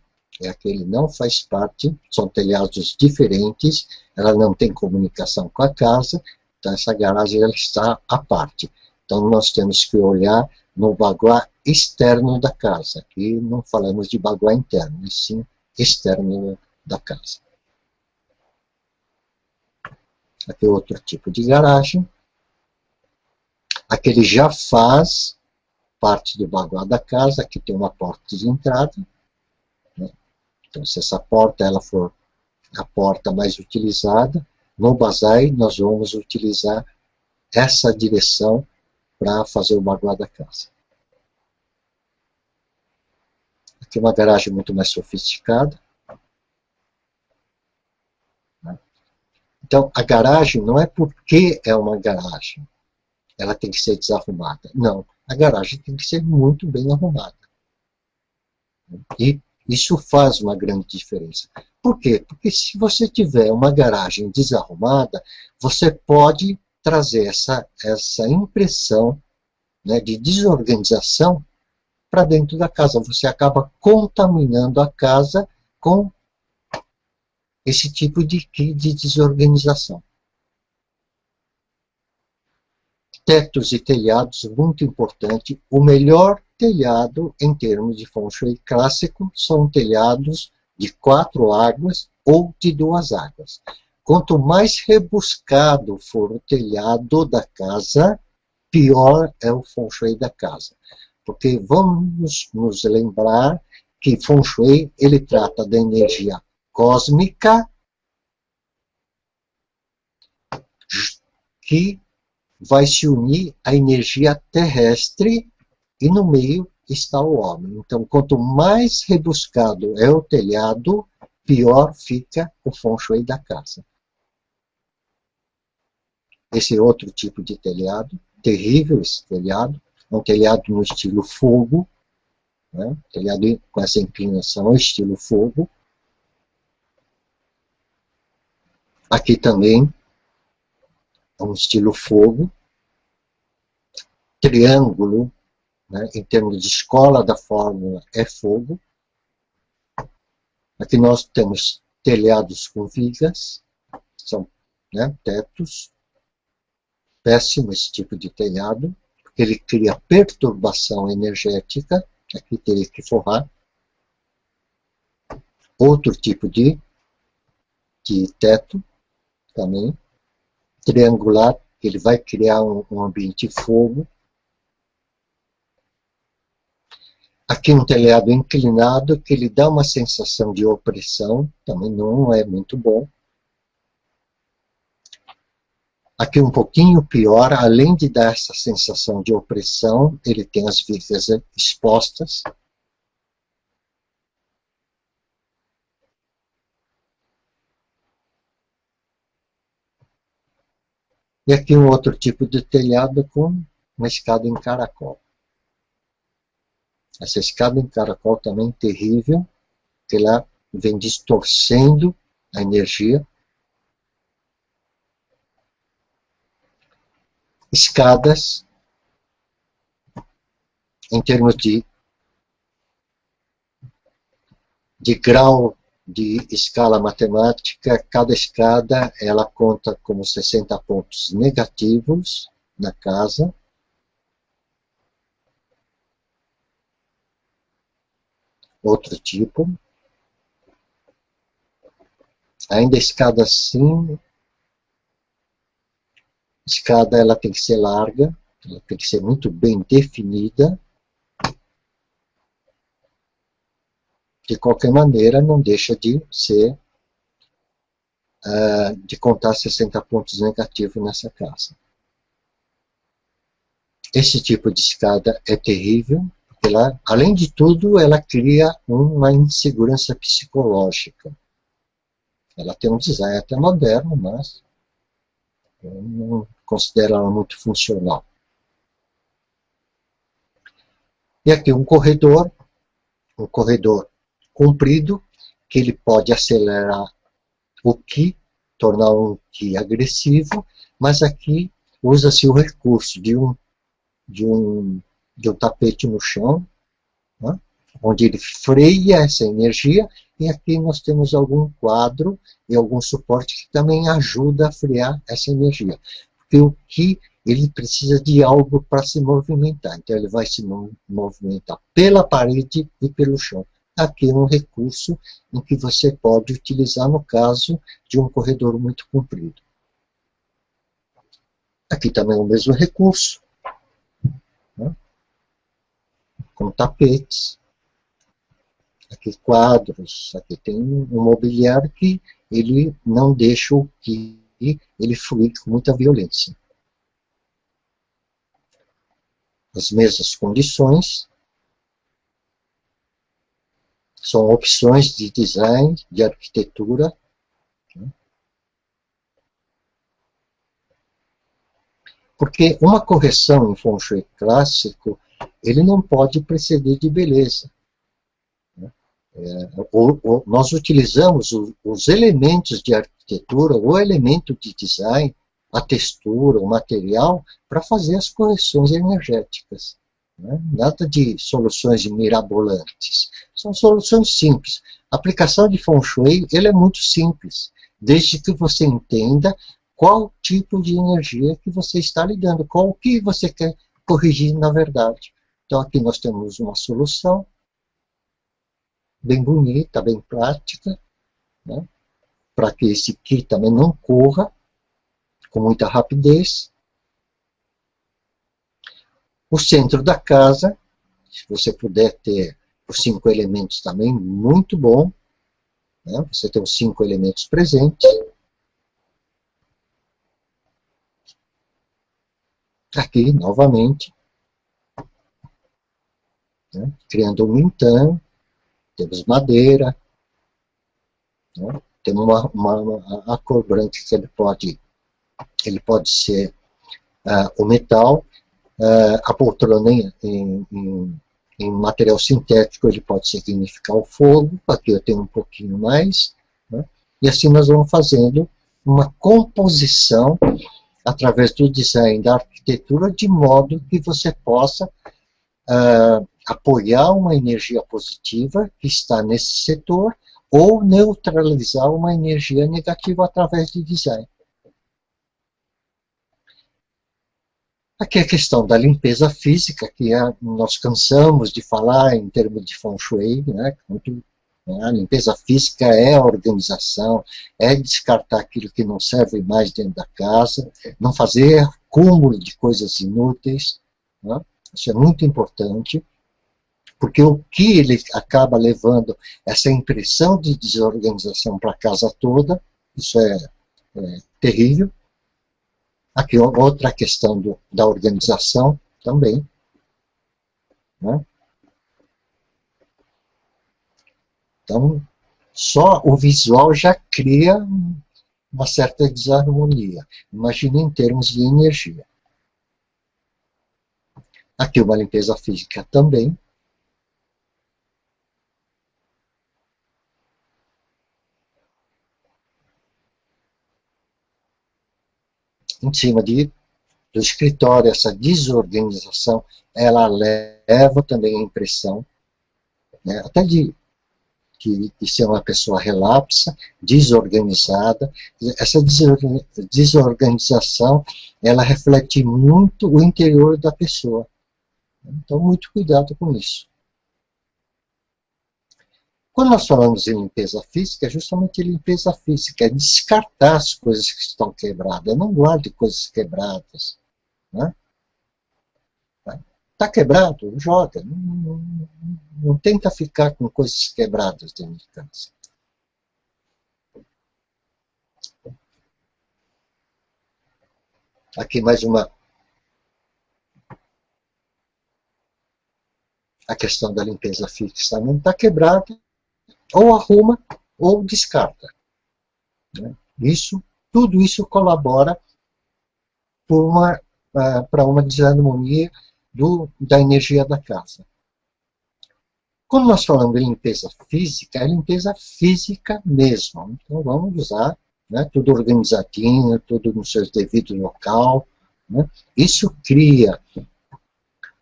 são telhados diferentes, ela não tem comunicação com a casa, então essa garagem ela está à parte. Então nós temos que olhar no baguá externo da casa. Aqui não falamos de baguá interno, mas sim externo da casa. Aqui é outro tipo de garagem. Aqui ele já faz parte do baguá da casa. Aqui tem uma porta de entrada, né? Então, se essa porta ela for a porta mais utilizada, no bazai nós vamos utilizar essa direção para fazer o baguá da casa. Aqui é uma garagem muito mais sofisticada. Então, a garagem não é porque é uma garagem, ela tem que ser desarrumada. Não, a garagem tem que ser muito bem arrumada. E isso faz uma grande diferença. Por quê? Porque se você tiver uma garagem desarrumada, você pode trazer essa impressão, né, de desorganização para dentro da casa. Você acaba contaminando a casa com esse tipo de desorganização. Tetos e telhados, muito importante. O melhor telhado, em termos de Feng Shui clássico, são telhados de 4 águas ou de 2 águas. Quanto mais rebuscado for o telhado da casa, pior é o Feng Shui da casa. Porque vamos nos lembrar que Feng Shui ele trata da energia cósmica que vai se unir à energia terrestre e no meio está o homem. Então, quanto mais rebuscado é o telhado, pior fica o Feng Shui da casa. Esse é outro tipo de telhado, terrível esse telhado, é um telhado no estilo fogo, né? Telhado com essa inclinação, estilo fogo. Aqui também é um estilo fogo, triângulo, né, em termos de escola da fórmula, é fogo. Aqui nós temos telhados com vigas, são, né, tetos. Péssimo esse tipo de telhado, porque ele cria perturbação energética. Aqui teria que forrar. outro tipo de teto também, triangular, ele vai criar um ambiente de fogo. Aqui um telhado inclinado, que ele dá uma sensação de opressão, também não é muito bom. Aqui um pouquinho pior, além de dar essa sensação de opressão, ele tem as vigas expostas. E aqui um outro tipo de telhado com uma escada em caracol. Essa escada em caracol também é terrível, porque ela vem distorcendo a energia. Escadas, em termos de grau de escala matemática, cada escada ela conta como 60 pontos negativos na casa. Outro tipo. Ainda escada assim, escada ela tem que ser larga, ela tem que ser muito bem definida. De qualquer maneira, não deixa de ser, de contar 60 pontos negativos nessa casa. Esse tipo de escada é terrível, porque ela, além de tudo, ela cria uma insegurança psicológica. Ela tem um design até moderno, mas eu não considero ela muito funcional. E aqui um corredor comprido, que ele pode acelerar o Qi, tornar um Qi agressivo, mas aqui usa-se o recurso de um tapete no chão, né, onde ele freia essa energia, e aqui nós temos algum quadro e algum suporte que também ajuda a frear essa energia. Porque o Qi, ele precisa de algo para se movimentar, então ele vai se movimentar pela parede e pelo chão. Aqui é um recurso em que você pode utilizar no caso de um corredor muito comprido. Aqui também é o mesmo recurso, né, com tapetes. Aqui quadros, aqui tem um mobiliário que ele não deixa o que ele fluir com muita violência. As mesmas condições, são opções de design, de arquitetura. Porque uma correção em Feng Shui clássico, ele não pode preceder de beleza. Nós utilizamos os elementos de arquitetura, o elemento de design, a textura, o material, para fazer as correções energéticas. Nada de soluções mirabolantes. São soluções simples. A aplicação de Feng Shui ele é muito simples, desde que você entenda qual tipo de energia que você está lidando, qual o que você quer corrigir na verdade. Então aqui nós temos uma solução bem bonita, bem prática, né, para que esse Qi também não corra com muita rapidez. O centro da casa, se você puder ter os 5 elementos também, muito bom, né, você tem os 5 elementos presentes. Aqui, novamente, né, criando um mintan, temos madeira, né, temos a cor branca que ele pode ser o metal, a poltrona em material sintético ele pode significar o fogo, aqui eu tenho um pouquinho mais, né, e assim nós vamos fazendo uma composição através do design da arquitetura, de modo que você possa apoiar uma energia positiva que está nesse setor, ou neutralizar uma energia negativa através de design. Aqui é a questão da limpeza física, que nós cansamos de falar em termos de Feng Shui, né, muito Né? A limpeza física é a organização, é descartar aquilo que não serve mais dentro da casa, não fazer acúmulo de coisas inúteis, né? Isso é muito importante, porque o que ele acaba levando essa impressão de desorganização para a casa toda, isso é terrível. Aqui outra questão da organização também, né? Então, só o visual já cria uma certa desarmonia. Imagine em termos de energia. Aqui uma limpeza física também. Em cima do escritório, essa desorganização, ela leva também a impressão, né, até de ser uma pessoa relapsa, desorganizada. Essa desorganização, ela reflete muito o interior da pessoa. Então, muito cuidado com isso. Quando nós falamos em limpeza física, é justamente limpeza física, é descartar as coisas que estão quebradas. Não guarde coisas quebradas. Né? Está quebrado? Joga. Não tenta ficar com coisas quebradas dentro de casa. Aqui mais a questão da limpeza fixa. Não está quebrado, ou arruma ou descarta. Né? Tudo isso colabora para uma desarmonia da energia da casa. Quando nós falamos de limpeza física, é limpeza física mesmo. Então vamos usar, né, tudo organizadinho, tudo no seu devido local. Né? Isso cria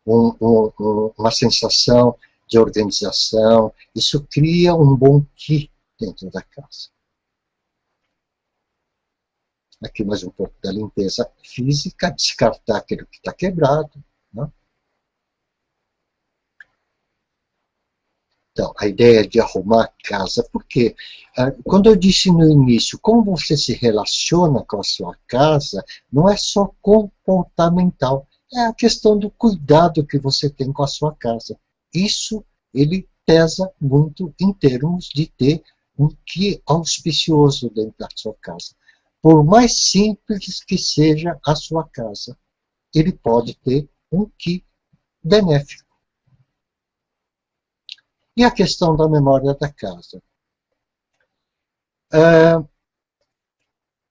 uma sensação de organização, isso cria um bom ki dentro da casa. Aqui mais um pouco da limpeza física, descartar aquilo que está quebrado. Né? Então, a ideia de arrumar a casa, porque quando eu disse no início, como você se relaciona com a sua casa, não é só comportamental, é a questão do cuidado que você tem com a sua casa. Isso, ele pesa muito em termos de ter um ki auspicioso dentro da sua casa. Por mais simples que seja a sua casa, ele pode ter um ki benéfico. E a questão da memória da casa.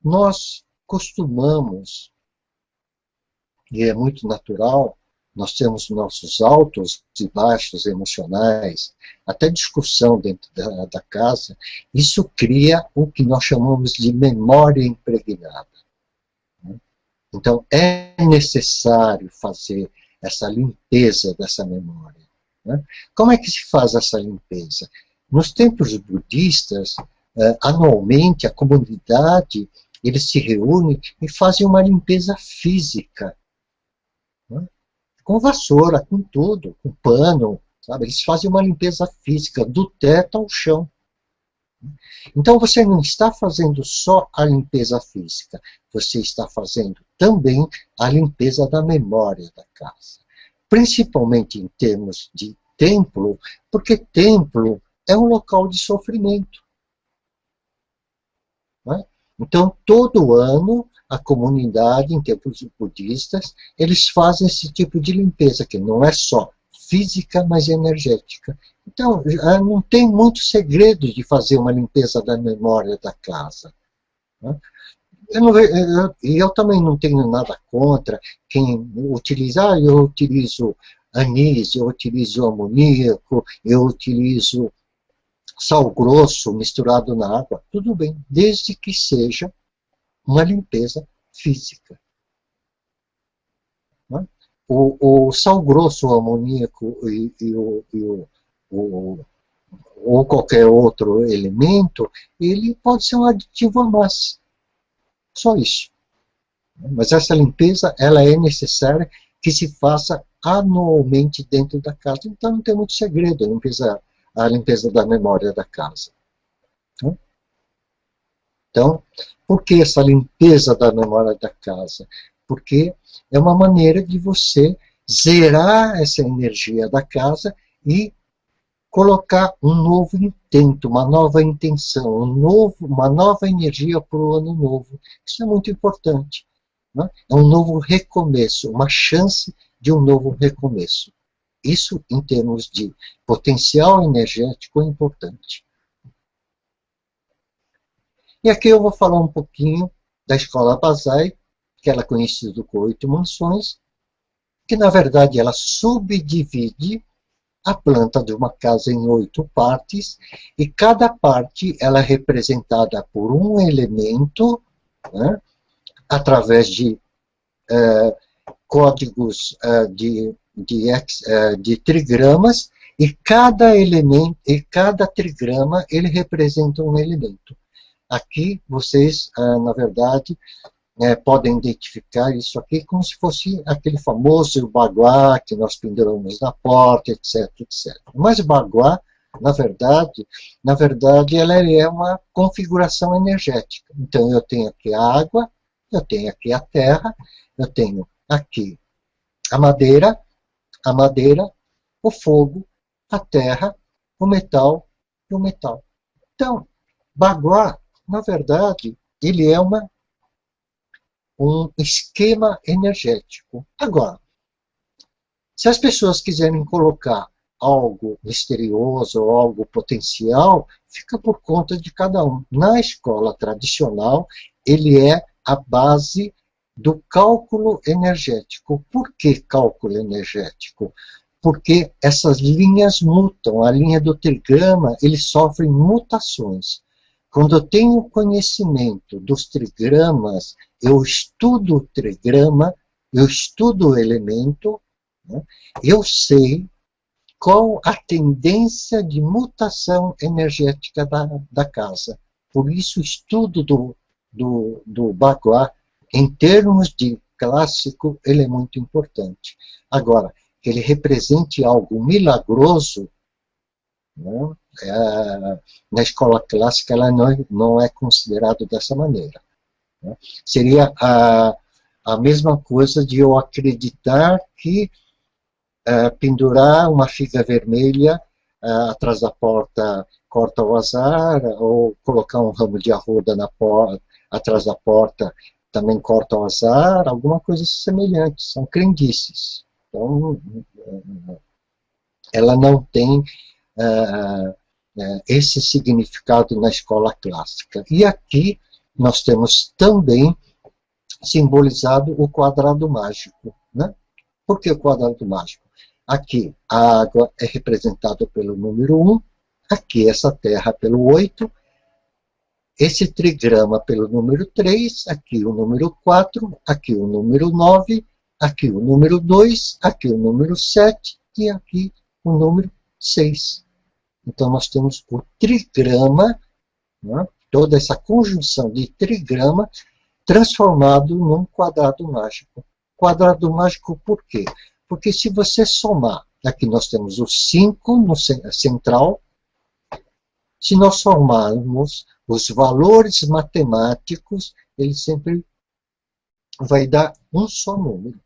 Nós costumamos, e é muito natural, nós temos nossos altos e baixos emocionais, até discussão dentro da casa, isso cria o que nós chamamos de memória impregnada. Então, é necessário fazer essa limpeza dessa memória. Né? Como é que se faz essa limpeza? Nos templos budistas, anualmente, a comunidade, eles se reúnem e fazem uma limpeza física. Né? Com vassoura, com tudo, com pano, sabe? Eles fazem uma limpeza física, do teto ao chão. Então você não está fazendo só a limpeza física, você está fazendo também a limpeza da memória da casa. Principalmente em termos de templo, porque templo é um local de sofrimento. Né? Então, todo ano, a comunidade, em templos budistas, eles fazem esse tipo de limpeza, que não é só física, mas energética. Então, não tem muito segredo de fazer uma limpeza da memória da casa. Né? Eu também não tenho nada contra quem utiliza, eu utilizo anis, eu utilizo amoníaco, eu utilizo sal grosso misturado na água, tudo bem, desde que seja uma limpeza física. Né? O sal grosso, o amoníaco ou qualquer outro elemento, ele pode ser um aditivo a mais. Só isso. Mas essa limpeza, ela é necessária que se faça anualmente dentro da casa. Então não tem muito segredo. a limpeza da memória da casa. Então, por que essa limpeza da memória da casa? Porque é uma maneira de você zerar essa energia da casa e colocar um novo intento, uma nova intenção, uma nova energia para o ano novo. Isso é muito importante. Né? É um novo recomeço, uma chance de um novo recomeço. Isso, em termos de potencial energético, é importante. E aqui eu vou falar um pouquinho da escola Basai, que ela é conhecida como 8 mansões, que na verdade ela subdivide a planta de uma casa em 8 partes, e cada parte ela é representada por um elemento, né, através de códigos de trigramas, e cada elemento, e cada trigrama ele representa um elemento. Aqui vocês, na verdade, podem identificar isso aqui como se fosse aquele famoso baguá que nós penduramos na porta, etc, etc. Mas o baguá, na verdade, ela é uma configuração energética. Então, eu tenho aqui a água, eu tenho aqui a terra, eu tenho aqui a madeira, o fogo, a terra, o metal e o metal. Então, baguá, na verdade, ele é um esquema energético. Agora, se as pessoas quiserem colocar algo misterioso ou algo potencial, fica por conta de cada um. Na escola tradicional, ele é a base do cálculo energético. Por que cálculo energético? Porque essas linhas mutam. A linha do trigrama, ele sofre mutações. Quando eu tenho conhecimento dos trigramas, eu estudo o trigrama, eu estudo o elemento, né? Eu sei qual a tendência de mutação energética da casa. Por isso, o estudo do Bagua, em termos de clássico, ele é muito importante. Agora, que ele represente algo milagroso, né? Na escola clássica ela não é considerado dessa maneira. Né? Seria a mesma coisa de eu acreditar que pendurar uma figa vermelha atrás da porta corta o azar, ou colocar um ramo de arruda atrás da porta também corta o azar, alguma coisa semelhante, são crendices. Então, ela não tem esse significado na escola clássica. E aqui nós temos também simbolizado o quadrado mágico. Né? Por que o quadrado mágico? Aqui a água é representada pelo número 1, aqui essa terra pelo 8, esse trigrama pelo número 3, aqui o número 4, aqui o número 9, aqui o número 2, aqui o número 7 e aqui o número 6. Então, nós temos o trigrama, né, toda essa conjunção de trigrama, transformado num quadrado mágico. Quadrado mágico por quê? Porque se você somar, aqui nós temos o 5 no central, se nós somarmos os valores matemáticos, ele sempre vai dar um só número.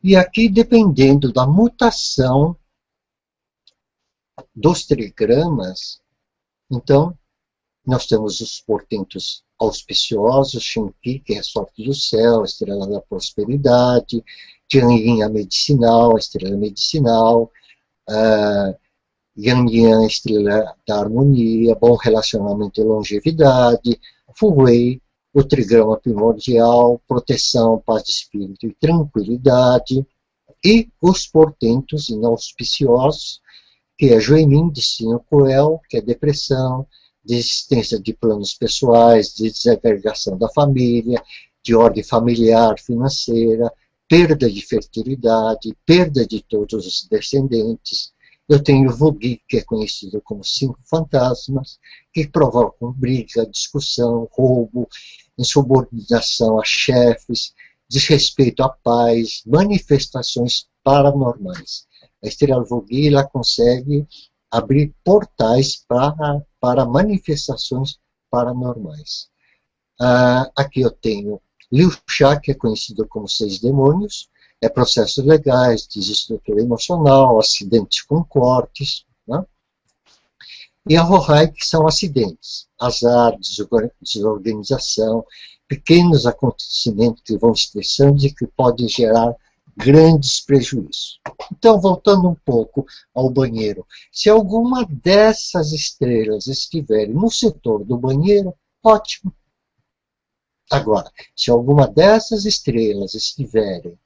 E aqui, dependendo da mutação dos trigramas, então, nós temos os portentos auspiciosos, Shenki, que é a sorte do céu, a estrela da prosperidade, Tianyin, a medicinal, a estrela medicinal, Yang, a estrela da harmonia, bom relacionamento e longevidade, Fuwei, o trigrama primordial, proteção, paz de espírito e tranquilidade, e os portentos inauspiciosos, que é Juemin, destino cruel, que é depressão, desistência de planos pessoais, de desagregação da família, de ordem familiar, financeira, perda de fertilidade, perda de todos os descendentes. Eu tenho Vogi, que é conhecido como 5 fantasmas, que provocam briga, discussão, roubo, insubordinação a chefes, diz respeito à paz, manifestações paranormais. A estrela Vogue ela consegue abrir portais para manifestações paranormais. Aqui eu tenho Liu Sha, que é conhecido como 6 demônios, processos legais, desestrutura emocional, acidentes com cortes, né? E a Hohai, que são acidentes, azar, desorganização, pequenos acontecimentos que vão estressando e que podem gerar grandes prejuízos. Então, voltando um pouco ao banheiro, se alguma dessas estrelas estiverem no setor do banheiro, ótimo. Agora, se alguma dessas estrelas estiverem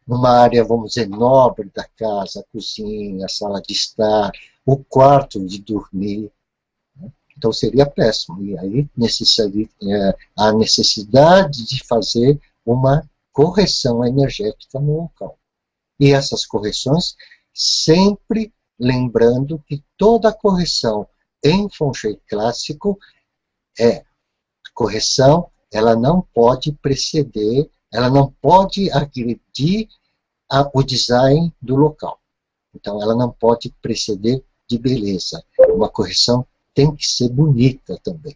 numa área, vamos dizer, nobre da casa, a cozinha, a sala de estar, o quarto de dormir, né? Então seria péssimo. E aí há necessidade de fazer uma correção energética no local. E essas correções, sempre lembrando que toda correção em Feng Shui clássico correção, ela não pode preceder, ela não pode agredir o design do local. Então, ela não pode preceder de beleza. Uma correção tem que ser bonita também.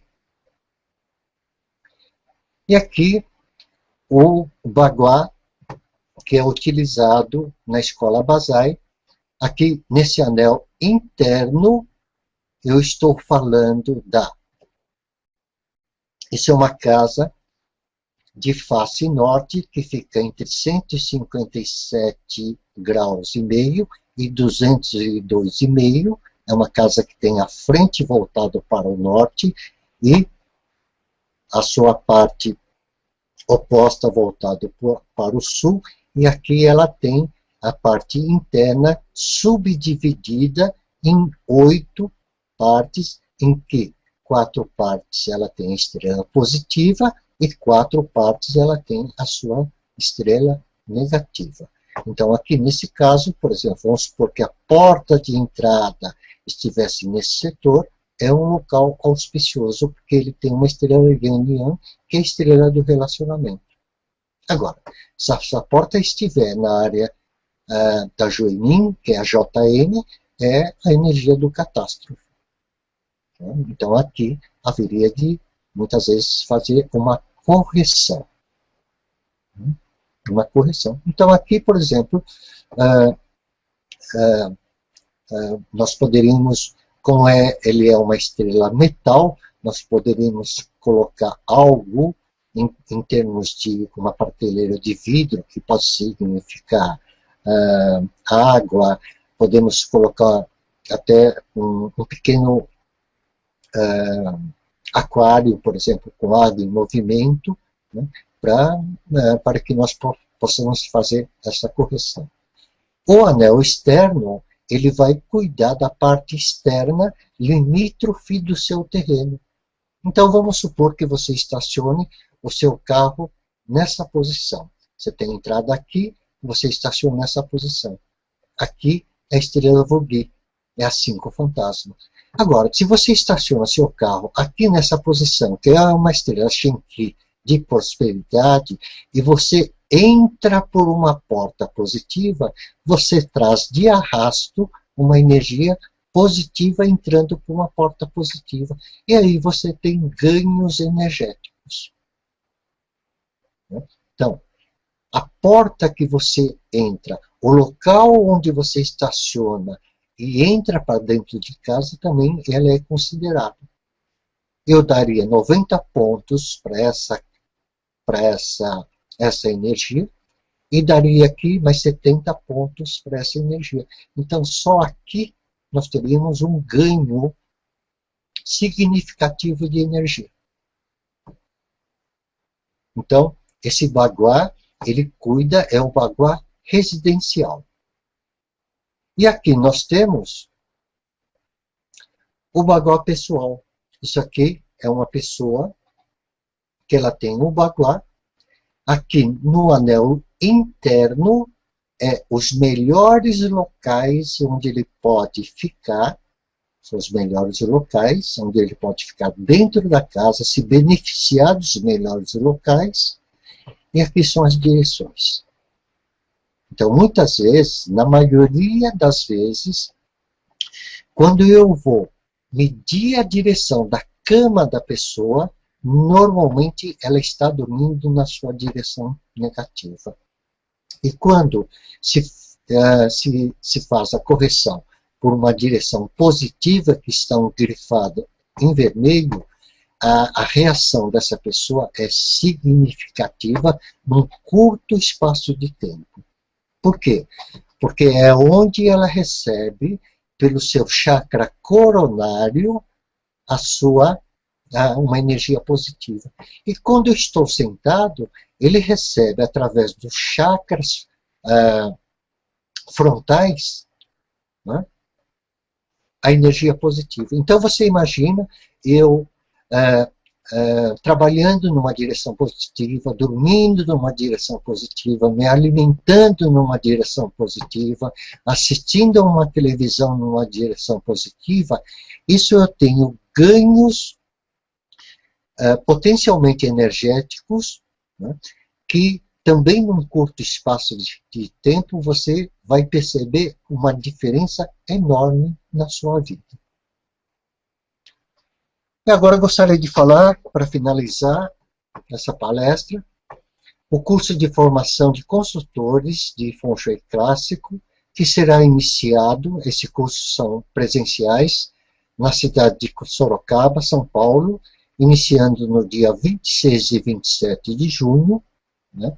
E aqui, o Bagua, que é utilizado na escola Basai. Aqui, nesse anel interno, eu estou falando Isso é uma casa de face norte, que fica entre 157 graus e meio e 202,5. É uma casa que tem a frente voltada para o norte e a sua parte oposta voltada para o sul. E aqui ela tem a parte interna subdividida em 8 partes, em que 4 partes ela tem a estrela positiva e 4 partes ela tem a sua estrela negativa. Então, aqui nesse caso, por exemplo, vamos supor que a porta de entrada estivesse nesse setor, é um local auspicioso, porque ele tem uma estrela Yang, que é a estrela do relacionamento. Agora, se a porta estiver na área da Joinin, que é a JN, é a energia do catástrofe. Então, aqui haveria de, muitas vezes, fazer uma correção. Uma correção. Então, aqui, por exemplo, nós poderíamos, como ele é uma estrela metal, nós poderíamos colocar algo em termos de uma prateleira de vidro, que pode significar água, podemos colocar até um pequeno aquário, por exemplo, com água em movimento, né, para que nós possamos fazer essa correção. O anel externo, ele vai cuidar da parte externa limítrofe do seu terreno. Então, vamos supor que você estacione o seu carro nessa posição. Você tem entrada aqui, você estaciona nessa posição. Aqui é a estrela Vogue, é a 5 fantasmas. Agora, se você estaciona seu carro aqui nessa posição, que é uma estrela Shenki de prosperidade, e você entra por uma porta positiva, você traz de arrasto uma energia positiva entrando por uma porta positiva. E aí você tem ganhos energéticos. Então, a porta que você entra, o local onde você estaciona e entra para dentro de casa também, ela é considerada. Eu daria 90 pontos para essa energia e daria aqui mais 70 pontos para essa energia. Então, só aqui nós teríamos um ganho significativo de energia. Então, esse Bagua, ele cuida, é o Bagua residencial. E aqui nós temos o Bagua pessoal. Isso aqui é uma pessoa que ela tem o Bagua. Aqui no anel interno, os melhores locais onde ele pode ficar, são os melhores locais onde ele pode ficar dentro da casa, se beneficiar dos melhores locais, E aqui são as direções. Então, muitas vezes, na maioria das vezes, quando eu vou medir a direção da cama da pessoa, normalmente ela está dormindo na sua direção negativa. E quando se faz a correção por uma direção positiva, que estão grifada em vermelho, a reação dessa pessoa é significativa num curto espaço de tempo. Por quê? Porque é onde ela recebe, pelo seu chakra coronário, uma energia positiva. E quando eu estou sentado, ele recebe, através dos chakras frontais, né, a energia positiva. Então você imagina eu trabalhando numa direção positiva, dormindo numa direção positiva, me alimentando numa direção positiva, assistindo a uma televisão numa direção positiva, isso eu tenho ganhos potencialmente energéticos, né, que também num curto espaço de tempo você vai perceber uma diferença enorme na sua vida. E agora eu gostaria de falar, para finalizar essa palestra, o curso de formação de consultores de Feng Shui clássico, que será iniciado, esse curso são presenciais, na cidade de Sorocaba, São Paulo, iniciando no dia 26 e 27 de junho, né,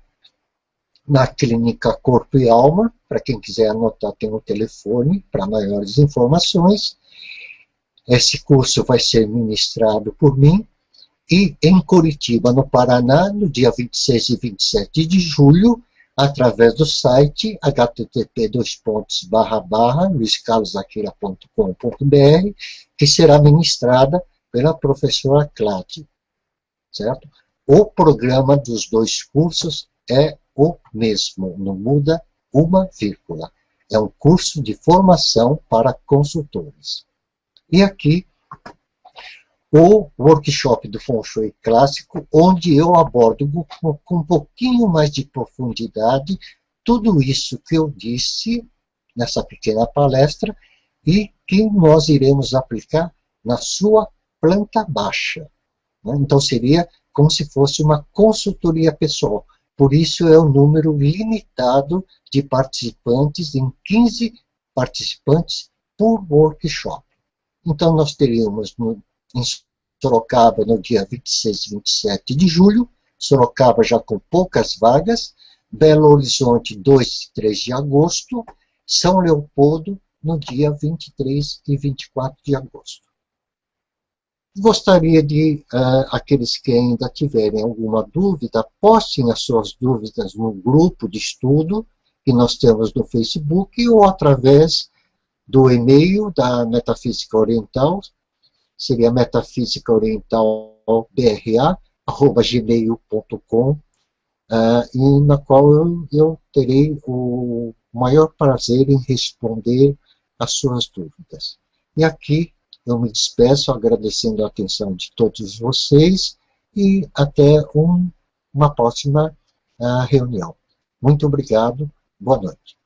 na Clínica Corpo e Alma. Para quem quiser anotar, tem um telefone para maiores informações. Esse curso vai ser ministrado por mim, e em Curitiba, no Paraná, no dia 26 e 27 de julho, através do site http://luiscarlosakira.com.br, que será ministrada pela professora Cláudia, certo? O programa dos dois cursos é o mesmo, não muda uma vírgula. É um curso de formação para consultores. E aqui, o workshop do Feng Shui clássico, onde eu abordo com um pouquinho mais de profundidade tudo isso que eu disse nessa pequena palestra e que nós iremos aplicar na sua planta baixa, né? Então seria como se fosse uma consultoria pessoal. Por isso é um número limitado de participantes, em 15 participantes por workshop. Então nós teríamos em Sorocaba no dia 26 e 27 de julho, Sorocaba já com poucas vagas, Belo Horizonte 2 e 3 de agosto, São Leopoldo no dia 23 e 24 de agosto. Gostaria de, aqueles que ainda tiverem alguma dúvida, postem as suas dúvidas no grupo de estudo que nós temos no Facebook ou através do e-mail da Metafísica Oriental, seria metafisicaorientalbra@gmail.com, e na qual eu terei o maior prazer em responder as suas dúvidas. E aqui eu me despeço agradecendo a atenção de todos vocês e até uma próxima reunião. Muito obrigado, boa noite.